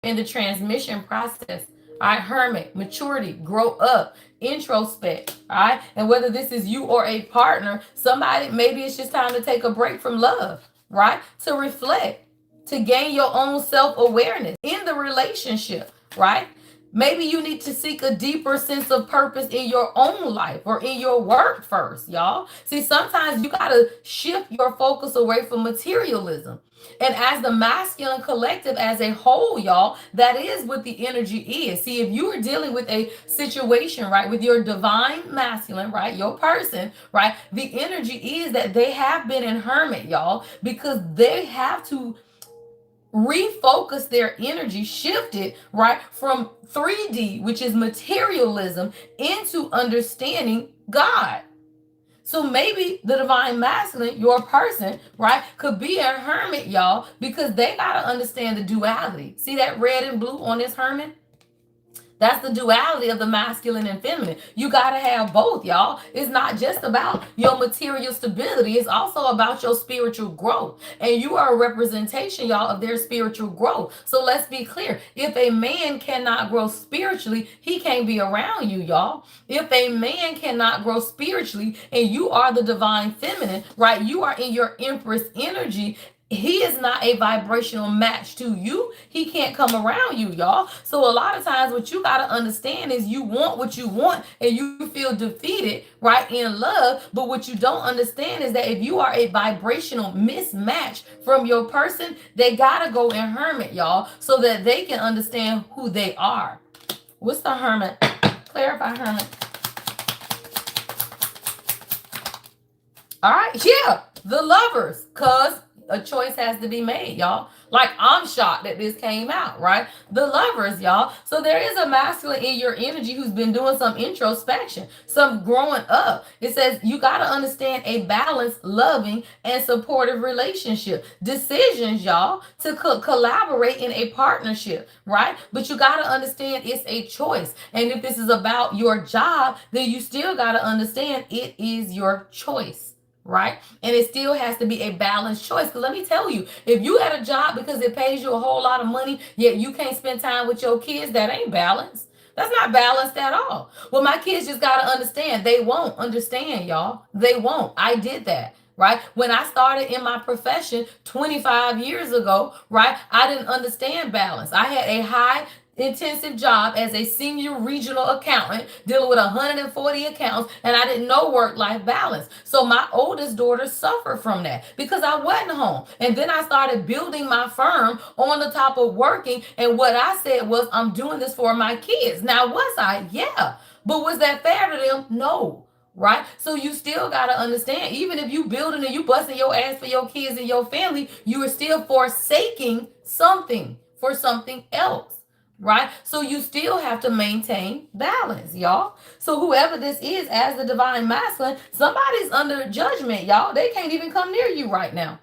[SPEAKER 1] in the transmission process. All right, hermit, maturity, grow up, introspect. All right, and whether this is you or a partner, somebody, maybe it's just time to take a break from love, right? To reflect, to gain your own self awareness in the relationship, right? Maybe you need to seek a deeper sense of purpose in your own life or in your work first, y'all. See, sometimes you got to shift your focus away from materialism. And as the masculine collective as a whole, y'all, that is what the energy is. See, if you are dealing with a situation, right, with your divine masculine, right, your person, right, the energy is that they have been in hermit, y'all, because they have to refocus their energy, shift it right from 3D, which is materialism, into understanding God. So maybe the divine masculine, your person, right, could be a hermit, y'all, because they got to understand the duality. See that red and blue on this hermit? That's the duality of the masculine and feminine. You got to have both, y'all. It's not just about your material stability. It's also about your spiritual growth. And you are a representation, y'all, of their spiritual growth. So let's be clear. If a man cannot grow spiritually, he can't be around you, y'all. If a man cannot grow spiritually and you are the divine feminine, right? You are in your empress energy. He is not a vibrational match to you. He can't come around you, y'all. So a lot of times what you got to understand is you want what you want and you feel defeated, right, in love. But what you don't understand is that if you are a vibrational mismatch from your person, they got to go in hermit, y'all, so that they can understand who they are. What's the hermit? Clarify hermit. All right, yeah, the lovers, cuz a choice has to be made, y'all. Like, I'm shocked that this came out, right? The lovers, y'all. So there is a masculine in your energy who's been doing some introspection, some growing up. It says you got to understand a balanced, loving, and supportive relationship. Decisions, y'all, to collaborate in a partnership, right? But you got to understand it's a choice. And if this is about your job, then you still got to understand it is your choice, right? And it still has to be a balanced choice. Because let me tell you, if you at a job because it pays you a whole lot of money, yet you can't spend time with your kids, that ain't balanced. That's not balanced at all. Well, my kids just got to understand. They won't understand, y'all. They won't. I did that. Right? When I started in my profession 25 years ago, right, I didn't understand balance. I had a high intensive job as a senior regional accountant dealing with 140 accounts, and I didn't know work-life balance. So my oldest daughter suffered from that because I wasn't home. And then I started building my firm on the top of working, and what I said was, I'm doing this for my kids. Now, was I? Yeah. But was that fair to them? No. Right? So you still got to understand, even if you building and you busting your ass for your kids and your family, you are still forsaking something for something else. Right? So you still have to maintain balance, y'all. So whoever this is as the divine masculine, somebody's under judgment, y'all. They can't even come near you right now.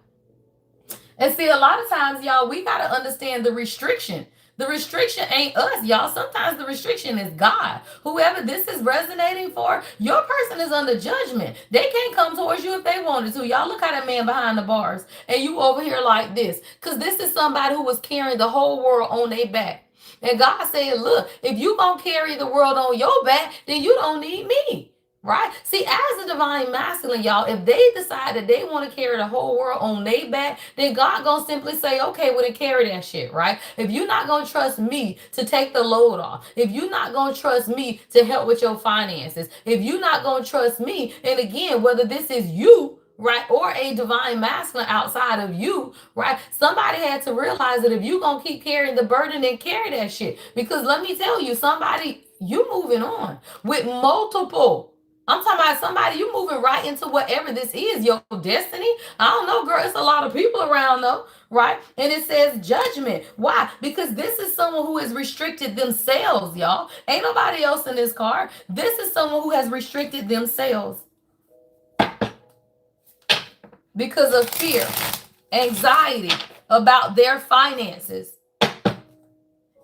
[SPEAKER 1] And see, a lot of times, y'all, we got to understand the restriction. The restriction ain't us, y'all. Sometimes the restriction is God. Whoever this is resonating for, your person is under judgment. They can't come towards you if they wanted to. Y'all, look at that man behind the bars. And you over here like this. Because this is somebody who was carrying the whole world on their back. And God said, look, if you going to carry the world on your back, then you don't need me. Right? See, as a divine masculine, y'all, if they decide that they want to carry the whole world on their back, then God gonna simply say, okay, well, then carry that shit, right? If you're not gonna trust me to take the load off, if you're not gonna trust me to help with your finances, if you're not gonna trust me, and again, whether this is you, right, or a divine masculine outside of you, right, somebody had to realize that if you gonna keep carrying the burden, then carry that shit. Because let me tell you, somebody, you moving on with multiple. I'm talking about somebody, you moving right into whatever this is, your destiny. I don't know, girl. It's a lot of people around though, right? And it says judgment. Why? Because this is someone who has restricted themselves, y'all. Ain't nobody else in this card. This is someone who has restricted themselves because of fear, anxiety about their finances.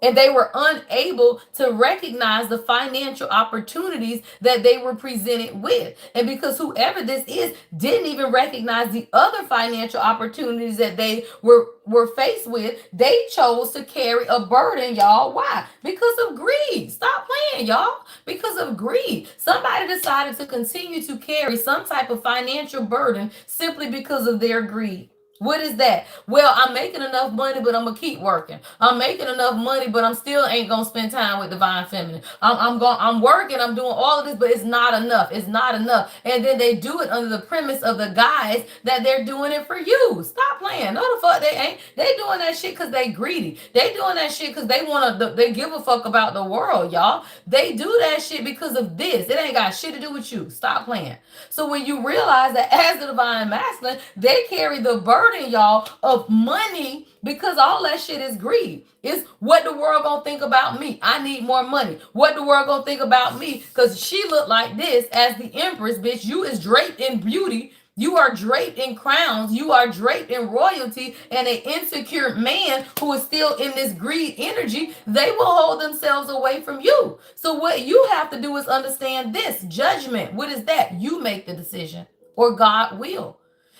[SPEAKER 1] And they were unable to recognize the financial opportunities that they were presented with. And because whoever this is didn't even recognize the other financial opportunities that they were faced with, they chose to carry a burden, y'all. Why? Because of greed. Stop playing, y'all. Because of greed. Somebody decided to continue to carry some type of financial burden simply because of their greed. What is that? Well, I'm making enough money, but I'm gonna keep working. I'm making enough money, but I'm still ain't gonna spend time with divine feminine. I'm working, I'm doing all of this, but it's not enough. It's not enough. And then they do it under the premise of the guise that they're doing it for you. Stop playing. No, the fuck they ain't. They doing that shit because they greedy. They doing that shit because they wanna. They give a fuck about the world, y'all. They do that shit because of this. It ain't got shit to do with you. Stop playing. So when you realize that as the divine masculine, they carry the burden, y'all, of money, because all that shit is greed. It's what the world gonna think about me. I need more money. What the world gonna think about me? Because she looked like this as the empress, bitch. You is draped in beauty. You are draped in crowns. You are draped in royalty. And an insecure man who is still in this greed energy, they will hold themselves away from you. So what you have to do is understand this judgment. What is that? You make the decision, or God will.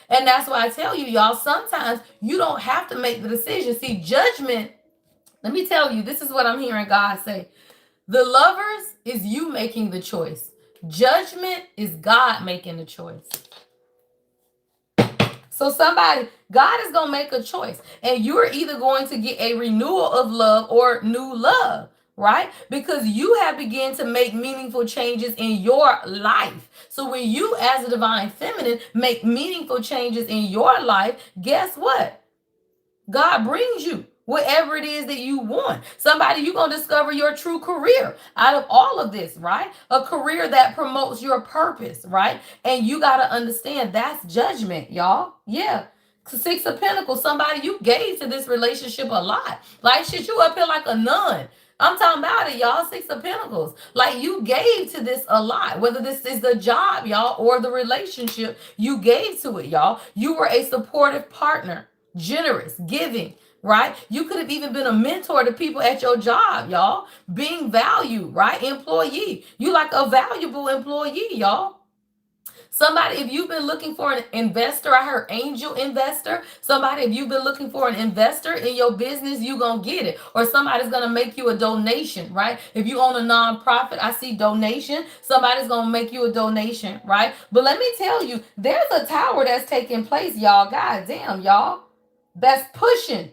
[SPEAKER 1] And that's why I tell you, y'all, sometimes you don't have to make the decision. See, judgment, let me tell you, this is what I'm hearing God say. The lovers is you making the choice. Judgment is God making the choice. So somebody, God is going to make a choice. And you're either going to get a renewal of love or new love, right? Because you have begun to make meaningful changes in your life. So when you as a divine feminine make meaningful changes in your life, guess what? God brings you whatever it is that you want. Somebody, you're going to discover your true career out of all of this, right? A career that promotes your purpose, right? And you got to understand that's judgment, y'all. Yeah. Six of Pentacles, somebody you gave to this relationship a lot. Like shit, you up here like a nun. I'm talking about it, y'all. Six of Pentacles. Like you gave to this a lot. Whether this is the job, y'all, or the relationship, you gave to it, y'all. You were a supportive partner, generous, giving, right? You could have even been a mentor to people at your job, y'all. Being valued, right? Employee. You like a valuable employee, y'all. Somebody, if you've been looking for an investor, I heard angel investor. Somebody, if you've been looking for an investor in your business, you're going to get it. Or somebody's going to make you a donation, right? If you own a nonprofit, I see donation. Somebody's going to make you a donation, right? But let me tell you, there's a tower that's taking place, y'all. God damn, y'all. That's pushing.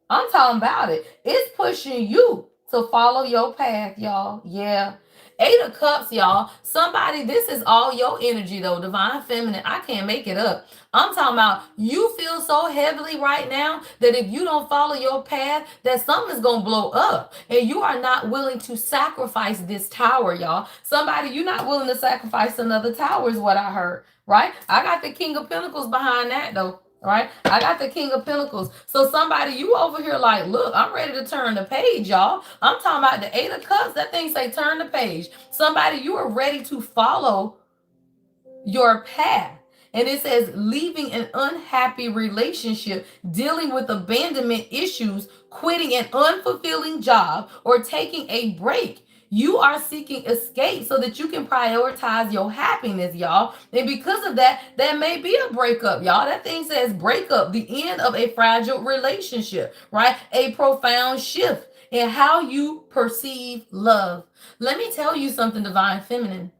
[SPEAKER 1] I'm talking about it. It's pushing you to follow your path, y'all. Yeah. Eight of Cups, y'all. Somebody, this is all your energy, though. Divine Feminine. I can't make it up. I'm talking about you feel so heavily right now that if you don't follow your path, that something's going to blow up. And you are not willing to sacrifice this tower, y'all. Somebody, you're not willing to sacrifice another tower, is what I heard, right? I got the King of Pentacles behind that, though. Right? I got the King of Pentacles. So somebody, you over here like, look, I'm ready to turn the page, y'all. I'm talking about the Eight of Cups. That thing say turn the page. Somebody, you are ready to follow your path. And it says leaving an unhappy relationship, dealing with abandonment issues, quitting an unfulfilling job, or taking a break. You are seeking escape so that you can prioritize your happiness, y'all. And because of that, that may be a breakup, y'all. That thing says breakup, the end of a fragile relationship, right? A profound shift in how you perceive love. Let me tell you something, Divine Feminine.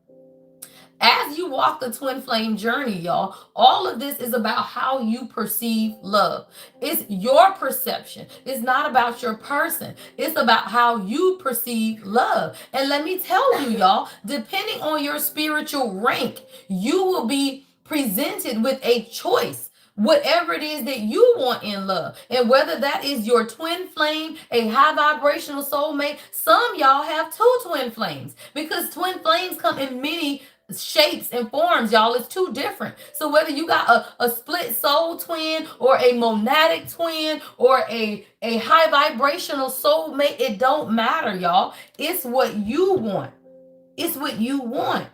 [SPEAKER 1] As you walk the twin flame journey, y'all, all of this is about how you perceive love. It's your perception. It's not about your person. It's about how you perceive love. And let me tell you, y'all, depending on your spiritual rank, you will be presented with a choice, whatever it is that you want in love. And whether that is your twin flame, a high vibrational soulmate, some y'all have two twin flames, because twin flames come in many shapes and forms, y'all. It's two different. So whether you got a split soul twin or a monadic twin or a high vibrational soulmate, it don't matter, y'all. It's what you want. It's what you want.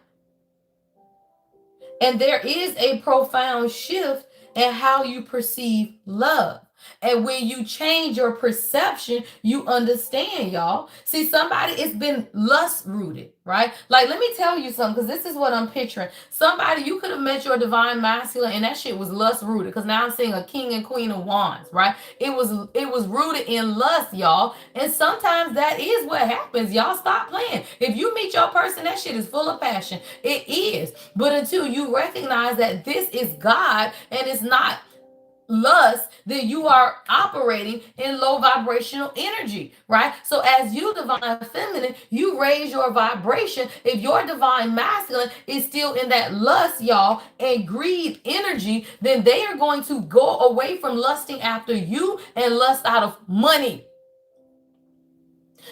[SPEAKER 1] And there is a profound shift in how you perceive love. And when you change your perception, you understand, y'all. See, somebody, it's been lust rooted, right? Like, let me tell you something, because this is what I'm picturing. Somebody, you could have met your divine masculine and that shit was lust rooted, because now I'm seeing a king and queen of wands, right? It was rooted in lust, y'all. And sometimes that is what happens. Y'all stop playing. If you meet your person, that shit is full of passion. It is. But until you recognize that this is God and it's not lust, then you are operating in low vibrational energy, right? So as you divine feminine, you raise your vibration. If your divine masculine is still in that lust, y'all, and greed energy, then they are going to go away from lusting after you and lust out of money,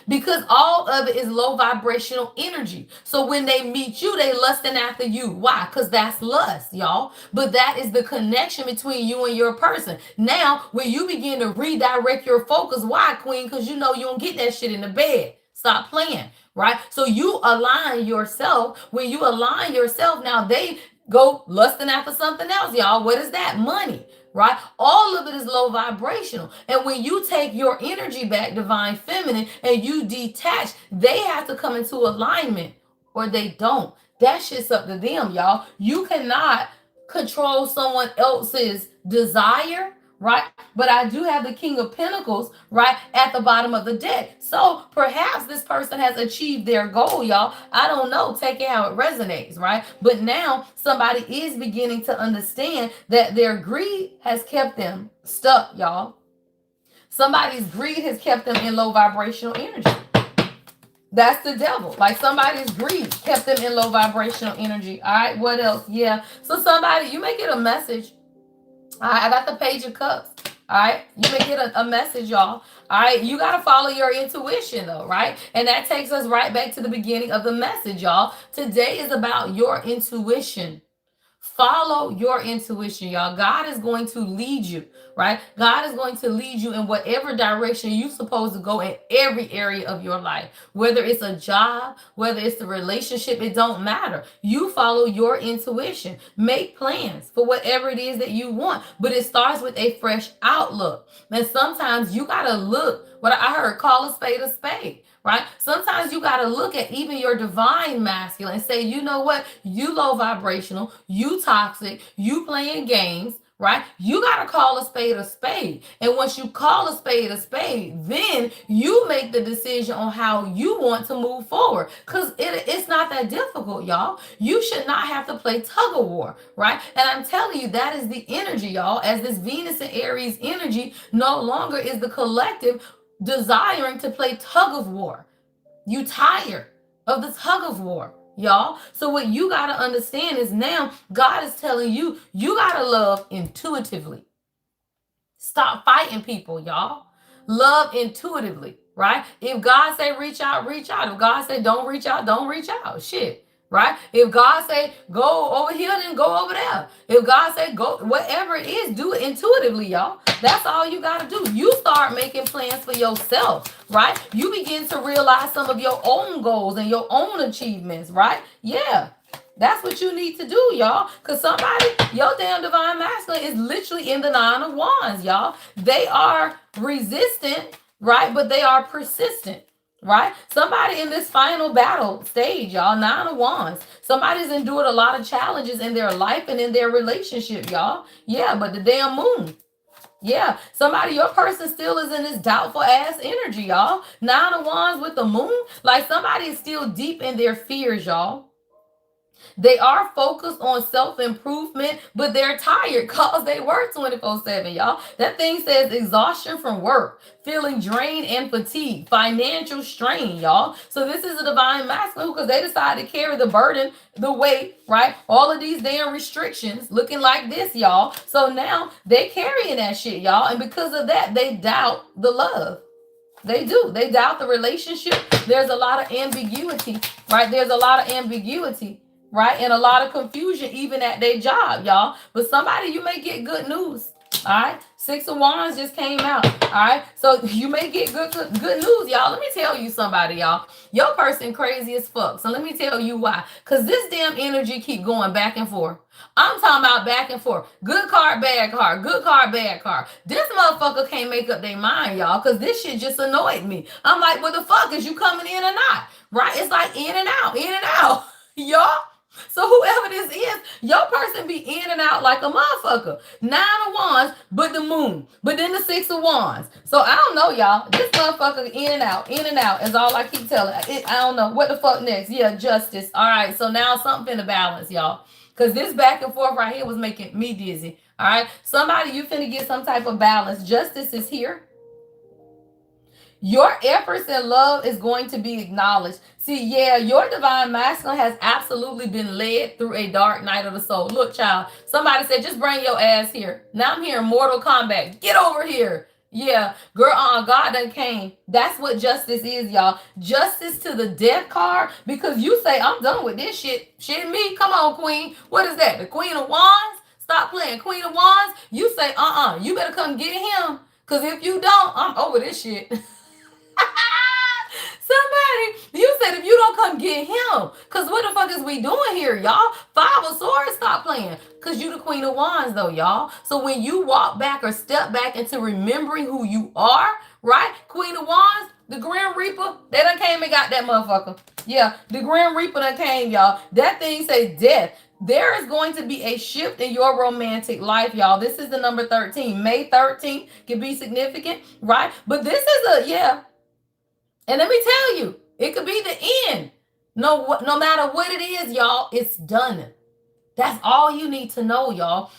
[SPEAKER 1] because all of it is low vibrational energy. So when they meet you, they lusting after you. Why? Because that's lust, y'all. But that is the connection between you and your person. Now, when you begin to redirect your focus, why, queen? Because you know you don't get that shit in the bed. Stop playing, right? So you align yourself. When you align yourself, now they go lusting after something else, y'all. What is that? Money, right? All of it is low vibrational. And when you take your energy back, divine feminine, and you detach, they have to come into alignment or they don't. That shit's up to them, y'all. You cannot control someone else's desire, right? But I do have the King of Pentacles, right, at the bottom of the deck. So perhaps this person has achieved their goal, y'all. I don't know. Take it how it resonates, right? But now somebody is beginning to understand that their greed has kept them stuck, y'all. Somebody's greed has kept them in low vibrational energy. That's the devil. Like somebody's greed kept them in low vibrational energy. All right, what else? Yeah. So somebody, you may get a message. All right, I got the Page of Cups. All right, you may get a message, y'all. All right, you got to follow your intuition, though, right? And that takes us right back to the beginning of the message, y'all. Today is about your intuition. Follow your intuition, y'all. God is going to lead you, right? God is going to lead you in whatever direction you're supposed to go in every area of your life. Whether it's a job, whether it's a relationship, it don't matter. You follow your intuition. Make plans for whatever it is that you want. But it starts with a fresh outlook. And sometimes you got to look, what I heard, call a spade, right? Sometimes you got to look at even your divine masculine and say, you know what? You low vibrational, you toxic, you playing games, right? You got to call a spade. And once you call a spade, then you make the decision on how you want to move forward. Because it's not that difficult, y'all. You should not have to play tug of war, right? And I'm telling you, that is the energy, y'all. As this Venus and Aries energy no longer is the collective desiring to play tug of war. You tired of the tug of war, y'all. So what you got to understand is now God is telling you, you got to love intuitively. Stop fighting people, y'all. Love intuitively, right? If God say reach out, reach out. If God say don't reach out, don't reach out. Shit, right? If God say go over here, then go over there. If God say go, whatever it is, do it intuitively, y'all. That's all you got to do. You start making plans for yourself, right? You begin to realize some of your own goals and your own achievements, right? Yeah. That's what you need to do, y'all. Because somebody, your damn divine masculine is literally in the 9 of Wands, y'all. They are resistant, right? But they are persistent, right? Somebody in this final battle stage, y'all, 9 of Wands. Somebody's endured a lot of challenges in their life and in their relationship, y'all. Yeah, but the damn moon. Yeah, somebody, your person still is in this doubtful ass energy, y'all. 9 of Wands with the moon. Like somebody is still deep in their fears, y'all. They are focused on self-improvement, but they're tired because they work 24/7, y'all. That thing says exhaustion from work, feeling drained and fatigued, financial strain, y'all. So this is a divine masculine because they decide to carry the burden, the weight, right? All of these damn restrictions looking like this, y'all. So now they carrying that shit, y'all. And because of that, they doubt the love. They do. They doubt the relationship. There's a lot of ambiguity, right? There's a lot of ambiguity, right? And a lot of confusion even at their job, y'all. But somebody, you may get good news. All right. 6 of Wands just came out. All right. So you may get good news, y'all. Let me tell you somebody, y'all. Your person crazy as fuck. So let me tell you why. Because this damn energy keep going back and forth. I'm talking about back and forth. Good card, bad card. Good card, bad card. This motherfucker can't make up their mind, y'all, because this shit just annoyed me. I'm like, what the fuck? Is you coming in or not? Right? It's like in and out, y'all. So whoever this is, your person be in and out like a motherfucker. 9 of Wands, but the moon. But then the 6 of Wands. So I don't know, y'all. This motherfucker in and out is all I keep telling. I don't know. What the fuck next? Yeah, justice. All right. So now something to balance, y'all. Because this back and forth right here was making me dizzy. All right. Somebody, you finna get some type of balance. Justice is here. Your efforts and love is going to be acknowledged. See, yeah, your divine masculine has absolutely been led through a dark night of the soul. Look, child, somebody said, just bring your ass here. Now I'm hearing Mortal Kombat. Get over here. Yeah, girl, God done came. That's what justice is, y'all. Justice to the death card, because you say, I'm done with this shit. Shit me. Come on, queen. What is that? The Queen of Wands? Stop playing. Queen of Wands? You say, you better come get him. Because if you don't, I'm over this shit. Somebody, you said if you don't come get him, because what the fuck is we doing here, y'all? 5 of Swords, stop playing. Because you the Queen of Wands, though, y'all. So when you walk back or step back into remembering who you are, right? Queen of Wands, the Grim Reaper, they done came and got that motherfucker. Yeah, the Grim Reaper done came, y'all. That thing says death. There is going to be a shift in your romantic life, y'all. This is the number 13. May 13th can be significant, right? But this is yeah. And let me tell you, it could be the end. No matter what it is, y'all, it's done. That's all you need to know, y'all.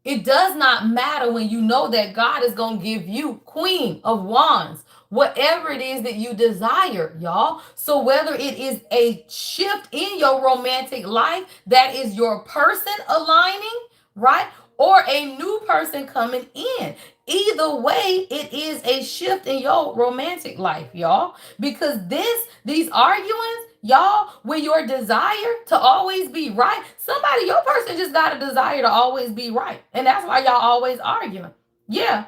[SPEAKER 1] It does not matter when you know that God is going to give you Queen of Wands, whatever it is that you desire, y'all. So whether it is a shift in your romantic life that is your person aligning, right? Or a new person coming in. Either way, it is a shift in your romantic life, y'all. Because these arguments, y'all, with your desire to always be right, somebody, your person just got a desire to always be right. And that's why y'all always arguing. Yeah.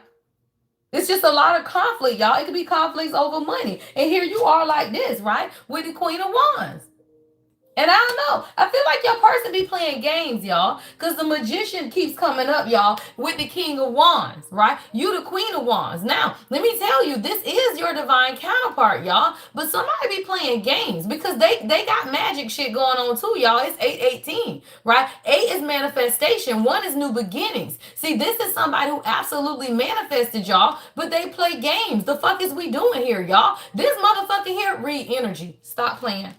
[SPEAKER 1] It's just a lot of conflict, y'all. It could be conflicts over money. And here you are like this, right? With the Queen of Wands. And I don't know. I feel like your person be playing games, y'all. Because the Magician keeps coming up, y'all, with the King of Wands, right? You the Queen of Wands. Now, let me tell you, this is your divine counterpart, y'all. But somebody be playing games because they got magic shit going on too, y'all. It's 8/18, right? 8 is manifestation. 1 is new beginnings. See, this is somebody who absolutely manifested, y'all, but they play games. The fuck is we doing here, y'all? This motherfucker here, read energy. Stop playing.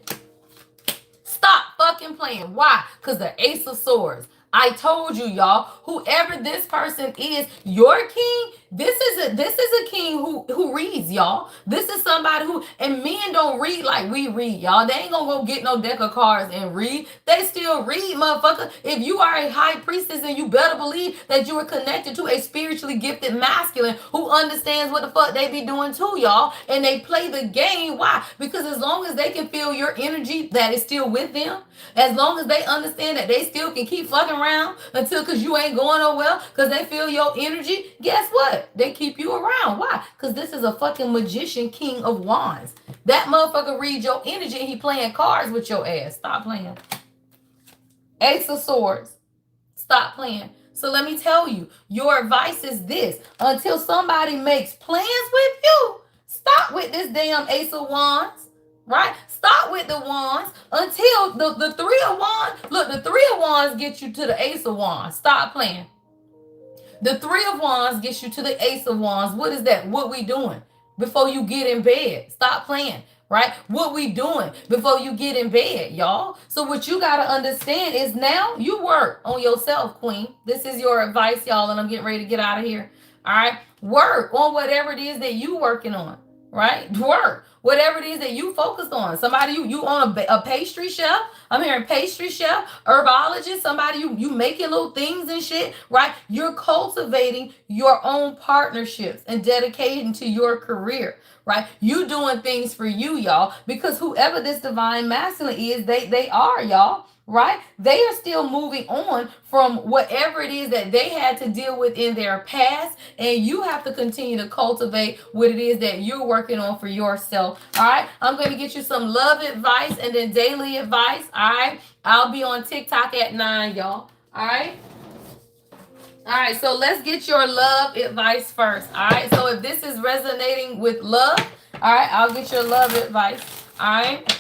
[SPEAKER 1] Stop fucking playing. Why? Because the Ace of Swords. I told you, y'all, whoever this person is, your king, This is a king who reads, y'all. This is somebody who, and men don't read like we read, y'all. They ain't gonna go get no deck of cards and read. They still read, motherfucker. If you are a high priestess, then you better believe that you are connected to a spiritually gifted masculine who understands what the fuck they be doing too, y'all. And they play the game. Why? Because as long as they can feel your energy that is still with them, as long as they understand that they still can keep fucking around until, because you ain't going nowhere, because they feel your energy, guess what? They keep you around. Why? Because this is a fucking magician, king of wands. That motherfucker reads your energy and he playing cards with your ass. Stop playing. Ace of Swords. Stop playing. So let me tell you, your advice is this. Until somebody makes plans with you, stop with this damn Ace of Wands. Right? Stop with the wands until the three of wands. Look, the three of wands get you to the Ace of Wands. Stop playing. The three of wands gets you to the Ace of Wands. What is that? What we doing before you get in bed? Stop playing. Right? What we doing before you get in bed, y'all? So what you got to understand is now you work on yourself, queen. This is your advice, y'all, and I'm getting ready to get out of here. All right? Work on whatever it is that you working on. Right? Work. Whatever it is that you focus on. Somebody you on a pastry chef. I'm hearing pastry chef, herbologist, somebody you making little things and shit, right? You're cultivating your own partnerships and dedicating to your career, right? You doing things for you, y'all, because whoever this divine masculine is, they are, y'all. Right? They are still moving on from whatever it is that they had to deal with in their past. And you have to continue to cultivate what it is that you're working on for yourself. All right. I'm going to get you some love advice and then daily advice. All right. I'll be on TikTok at 9, y'all. All right. All right. So let's get your love advice first. All right. So if this is resonating with love, all right, I'll get your love advice. All right.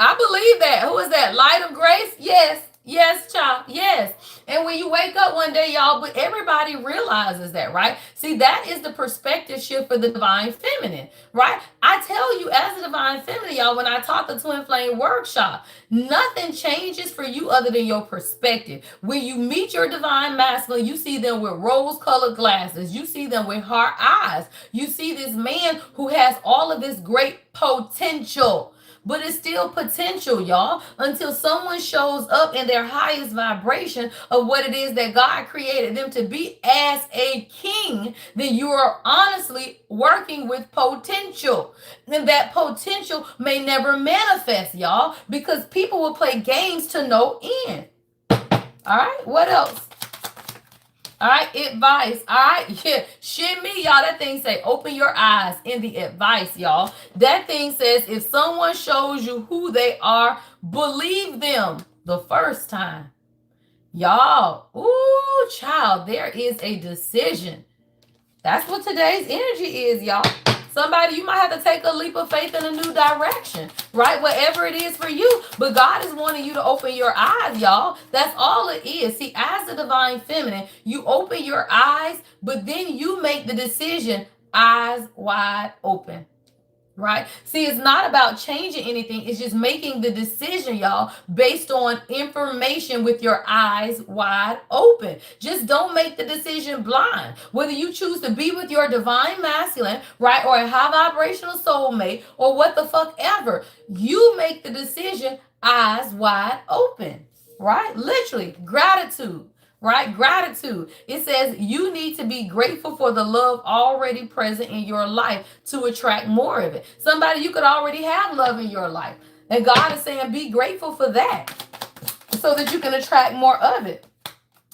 [SPEAKER 1] I believe that. Who is that? Light of Grace? Yes. Yes, child. Yes. And when you wake up one day, y'all, but everybody realizes that, right? See, that is the perspective shift for the divine feminine, right? I tell you, as a divine feminine, y'all, when I taught the Twin Flame workshop, nothing changes for you other than your perspective. When you meet your divine masculine, you see them with rose-colored glasses. You see them with heart eyes. You see this man who has all of this great potential. But it's still potential, y'all, until someone shows up in their highest vibration of what it is that God created them to be as a king. Then you are honestly working with potential. And that potential may never manifest, y'all, because people will play games to no end. All right, what else? All right, advice. All right, yeah, shit me, y'all. That thing say, open your eyes in the advice, y'all. That thing says, if someone shows you who they are, believe them the first time. Y'all, ooh, child, there is a decision. That's what today's energy is, y'all. Somebody, you might have to take a leap of faith in a new direction, right? Whatever it is for you. But God is wanting you to open your eyes, y'all. That's all it is. See, as the divine feminine, you open your eyes, but then you make the decision, eyes wide open. Right? See, it's not about changing anything. It's just making the decision, y'all, based on information with your eyes wide open. Just don't make the decision blind. Whether you choose to be with your divine masculine, right, or a high vibrational soulmate, or what the fuck ever, you make the decision eyes wide open. Right? Literally, gratitude. Right? Gratitude. It says you need to be grateful for the love already present in your life to attract more of it. Somebody, you could already have love in your life. And God is saying be grateful for that so that you can attract more of it.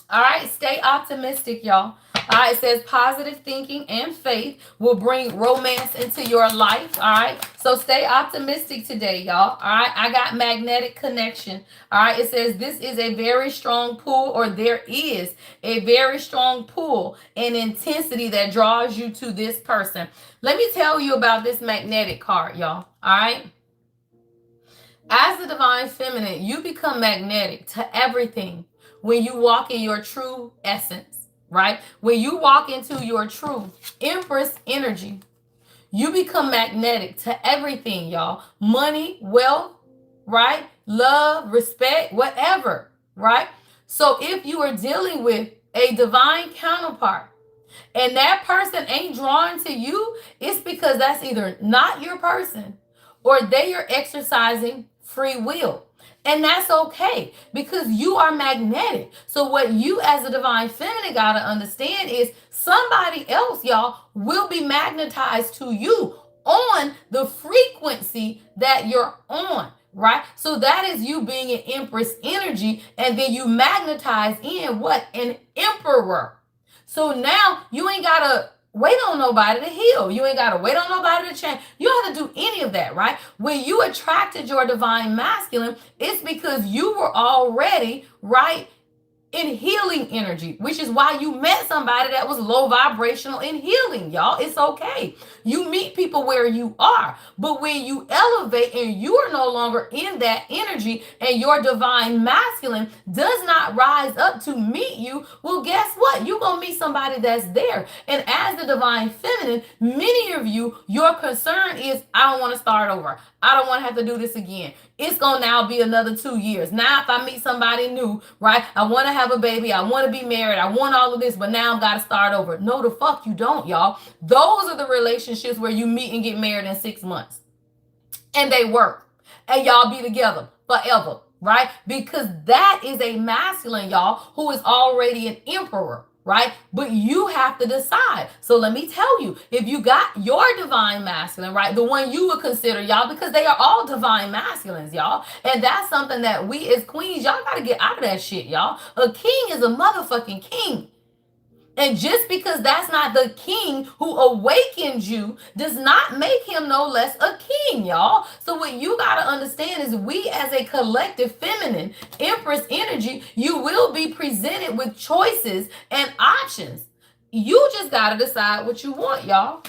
[SPEAKER 1] All right. Stay optimistic, y'all. All right, it says positive thinking and faith will bring romance into your life. All right, so stay optimistic today, y'all. All right, I got magnetic connection. All right, it says this is a very strong pull, or there is a very strong pull and intensity that draws you to this person. Let me tell you about this magnetic card, y'all. All right. As the divine feminine, you become magnetic to everything when you walk in your true essence. Right? When you walk into your true Empress energy, you become magnetic to everything, y'all. Money, wealth, right? love, respect, whatever, right? So if you are dealing with a divine counterpart and that person ain't drawn to you, it's because that's either not your person or they are exercising free will. And that's okay because you are magnetic. So, what you as a divine feminine got to understand is somebody else, y'all, will be magnetized to you on the frequency that you're on, right? So, that is you being an empress energy, and then you magnetize in what? An emperor. So now you ain't gotta wait on nobody to heal. You ain't gotta wait on nobody to change. You don't have to do any of that, right? When you attracted your divine masculine, it's because you were already, right, in healing energy, which is why you met somebody that was low vibrational in healing, y'all. It's okay. You meet people where you are. But when you elevate and you are no longer in that energy and your divine masculine does not rise up to meet you, well, guess what? You're going to meet somebody that's there. And as the divine feminine, many of you, your concern is, I don't want to start over. I don't want to have to do this again. It's going to now be another 2 years. Now, if I meet somebody new, right, I want to have a baby. I want to be married. I want all of this, but now I've got to start over. No, the fuck you don't, y'all. Those are the relationships where you meet and get married in 6 months. And they work. And y'all be together forever, right? Because that is a masculine, y'all, who is already an emperor, right? But you have to decide. So let me tell you, if you got your divine masculine, right, the one you would consider, y'all, because they are all divine masculines, y'all. And that's something that we as queens, y'all got to get out of that shit, y'all. A king is a motherfucking king. And just because that's not the king who awakened you does not make him no less a king, y'all. So what you got to understand is we as a collective feminine empress energy, you will be presented with choices and options. You just got to decide what you want, y'all.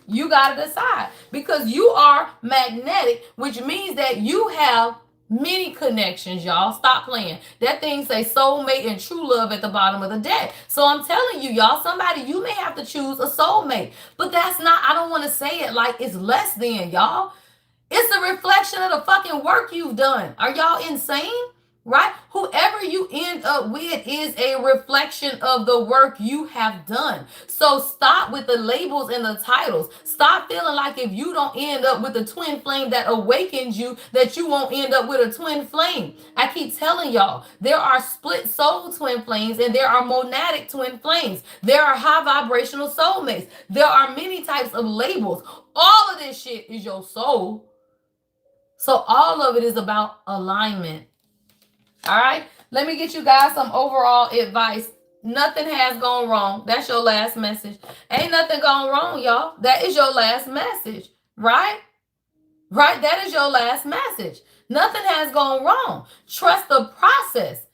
[SPEAKER 1] You got to decide because you are magnetic, which means that you have many connections, y'all. Stop playing. That thing say soulmate and true love at the bottom of the deck. So I'm telling you, y'all, somebody, you may have to choose a soulmate. But that's not, I don't want to say it like it's less than, y'all. It's a reflection of the fucking work you've done. Are y'all insane? Right? Whoever you end up with is a reflection of the work you have done. So stop with the labels and the titles. Stop feeling like if you don't end up with a twin flame that awakens you, that you won't end up with a twin flame. I keep telling y'all, there are split soul twin flames and there are monadic twin flames. There are high vibrational soulmates. There are many types of labels. All of this shit is your soul. So all of it is about alignment. All right, let me get you guys some overall advice. Nothing has gone wrong. That's your last message. Ain't nothing gone wrong, y'all. That is your last message, right? Right? That is your last message. Nothing has gone wrong. Trust the process.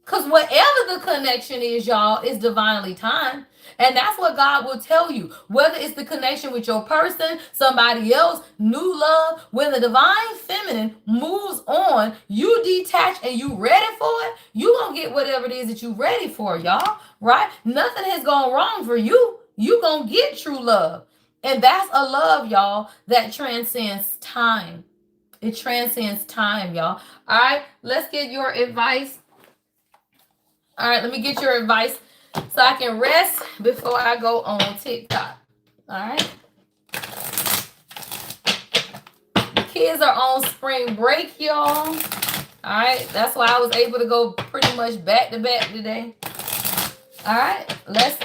[SPEAKER 1] Because whatever the connection is, y'all, is divinely timed. And that's what God will tell you. Whether it's the connection with your person, somebody else, new love. When the divine feminine moves on, you detach and you ready for it, you going to get whatever it is that you ready for, y'all. Right? Nothing has gone wrong for you. You going to get true love. And that's a love, y'all, that transcends time. It transcends time, y'all. All right, let's get your advice. All right, let me get your advice so I can rest before I go on TikTok. All right. The kids are on spring break, y'all. All right. That's why I was able to go pretty much back to back today. All right. Let's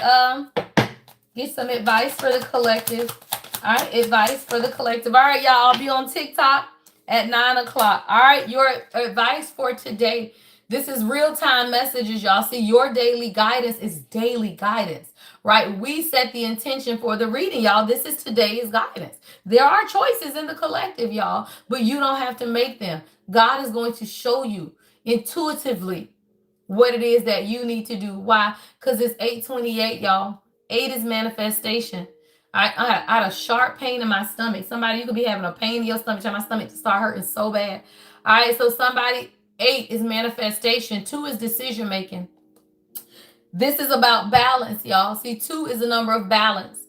[SPEAKER 1] get some advice for the collective. All right. Advice for the collective. All right, y'all. I'll be on TikTok at 9 o'clock. All right. Your advice for today. This is real-time messages, y'all. See, your daily guidance is daily guidance, right? We set the intention for the reading, y'all. This is today's guidance. There are choices in the collective, y'all, but you don't have to make them. God is going to show you intuitively what it is that you need to do. Why? Because it's 8:28, y'all. 8 is manifestation. I had a sharp pain in my stomach. Somebody, you could be having a pain in your stomach. My stomach start hurting so bad. All right, so somebody... 8 is manifestation. 2 is decision making. This is about balance, y'all. See, 2 is the number of balance.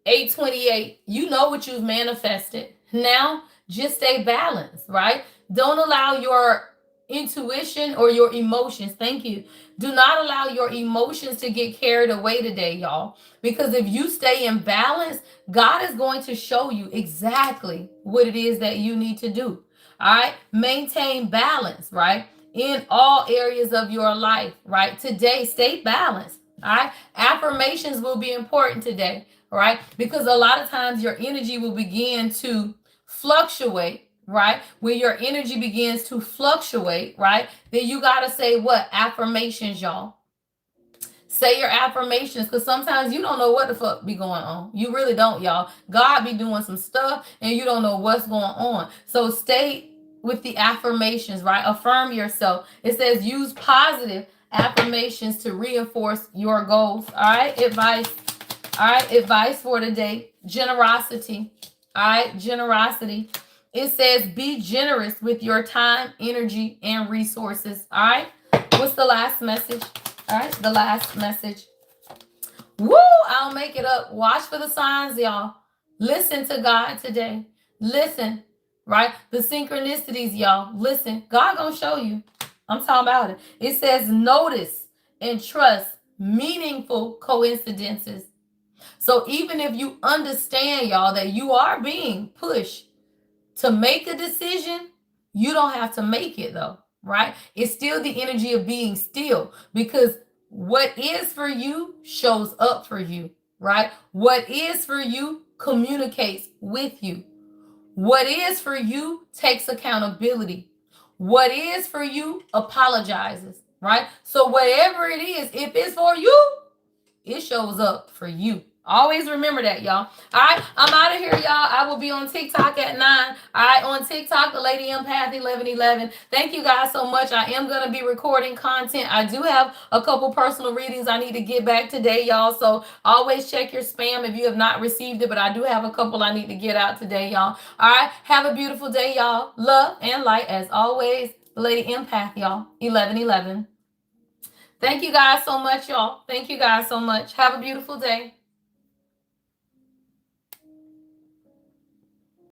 [SPEAKER 1] 8:28, you know what you've manifested. Now, just stay balanced, right? Don't allow your intuition or your emotions. Thank you. Do not allow your emotions to get carried away today, y'all. Because if you stay in balance, God is going to show you exactly what it is that you need to do. All right. Maintain balance, right? In all areas of your life, right? Today, stay balanced. All right. Affirmations will be important today, all right? Because a lot of times your energy will begin to fluctuate, right? When your energy begins to fluctuate, right? Then you got to say what? Affirmations, y'all. Say your affirmations, because sometimes you don't know what the fuck be going on. You really don't, y'all. God be doing some stuff and you don't know what's going on. So stay with the affirmations, right? Affirm yourself. It says use positive affirmations to reinforce your goals. All right, advice. All right, advice for today: generosity. All right, generosity. It says be generous with your time, energy, and resources. All right, what's the last message? All right, the last message. Woo! I'll make it up. Watch for the signs, y'all. Listen to God today. Listen, right? The synchronicities, y'all. Listen. God gonna show you. I'm talking about it. It says notice and trust meaningful coincidences. So even if you understand, y'all, that you are being pushed to make a decision, you don't have to make it though, right? It's still the energy of being still, because what is for you shows up for you, right? What is for you communicates with you. What is for you takes accountability. What is for you apologizes, right? So whatever it is, if it's for you, it shows up for you. Always remember that, y'all. All right, I'm out of here, y'all. I will be on TikTok at 9. All right, on TikTok, the Lady Empath 1111. Thank you guys so much. I am going to be recording content. I do have a couple personal readings I need to get back today, y'all. So always check your spam if you have not received it. But I do have a couple I need to get out today, y'all. All right, have a beautiful day, y'all. Love and light as always. The Lady Empath, y'all. 1111. Thank you guys so much, y'all. Thank you guys so much. Have a beautiful day.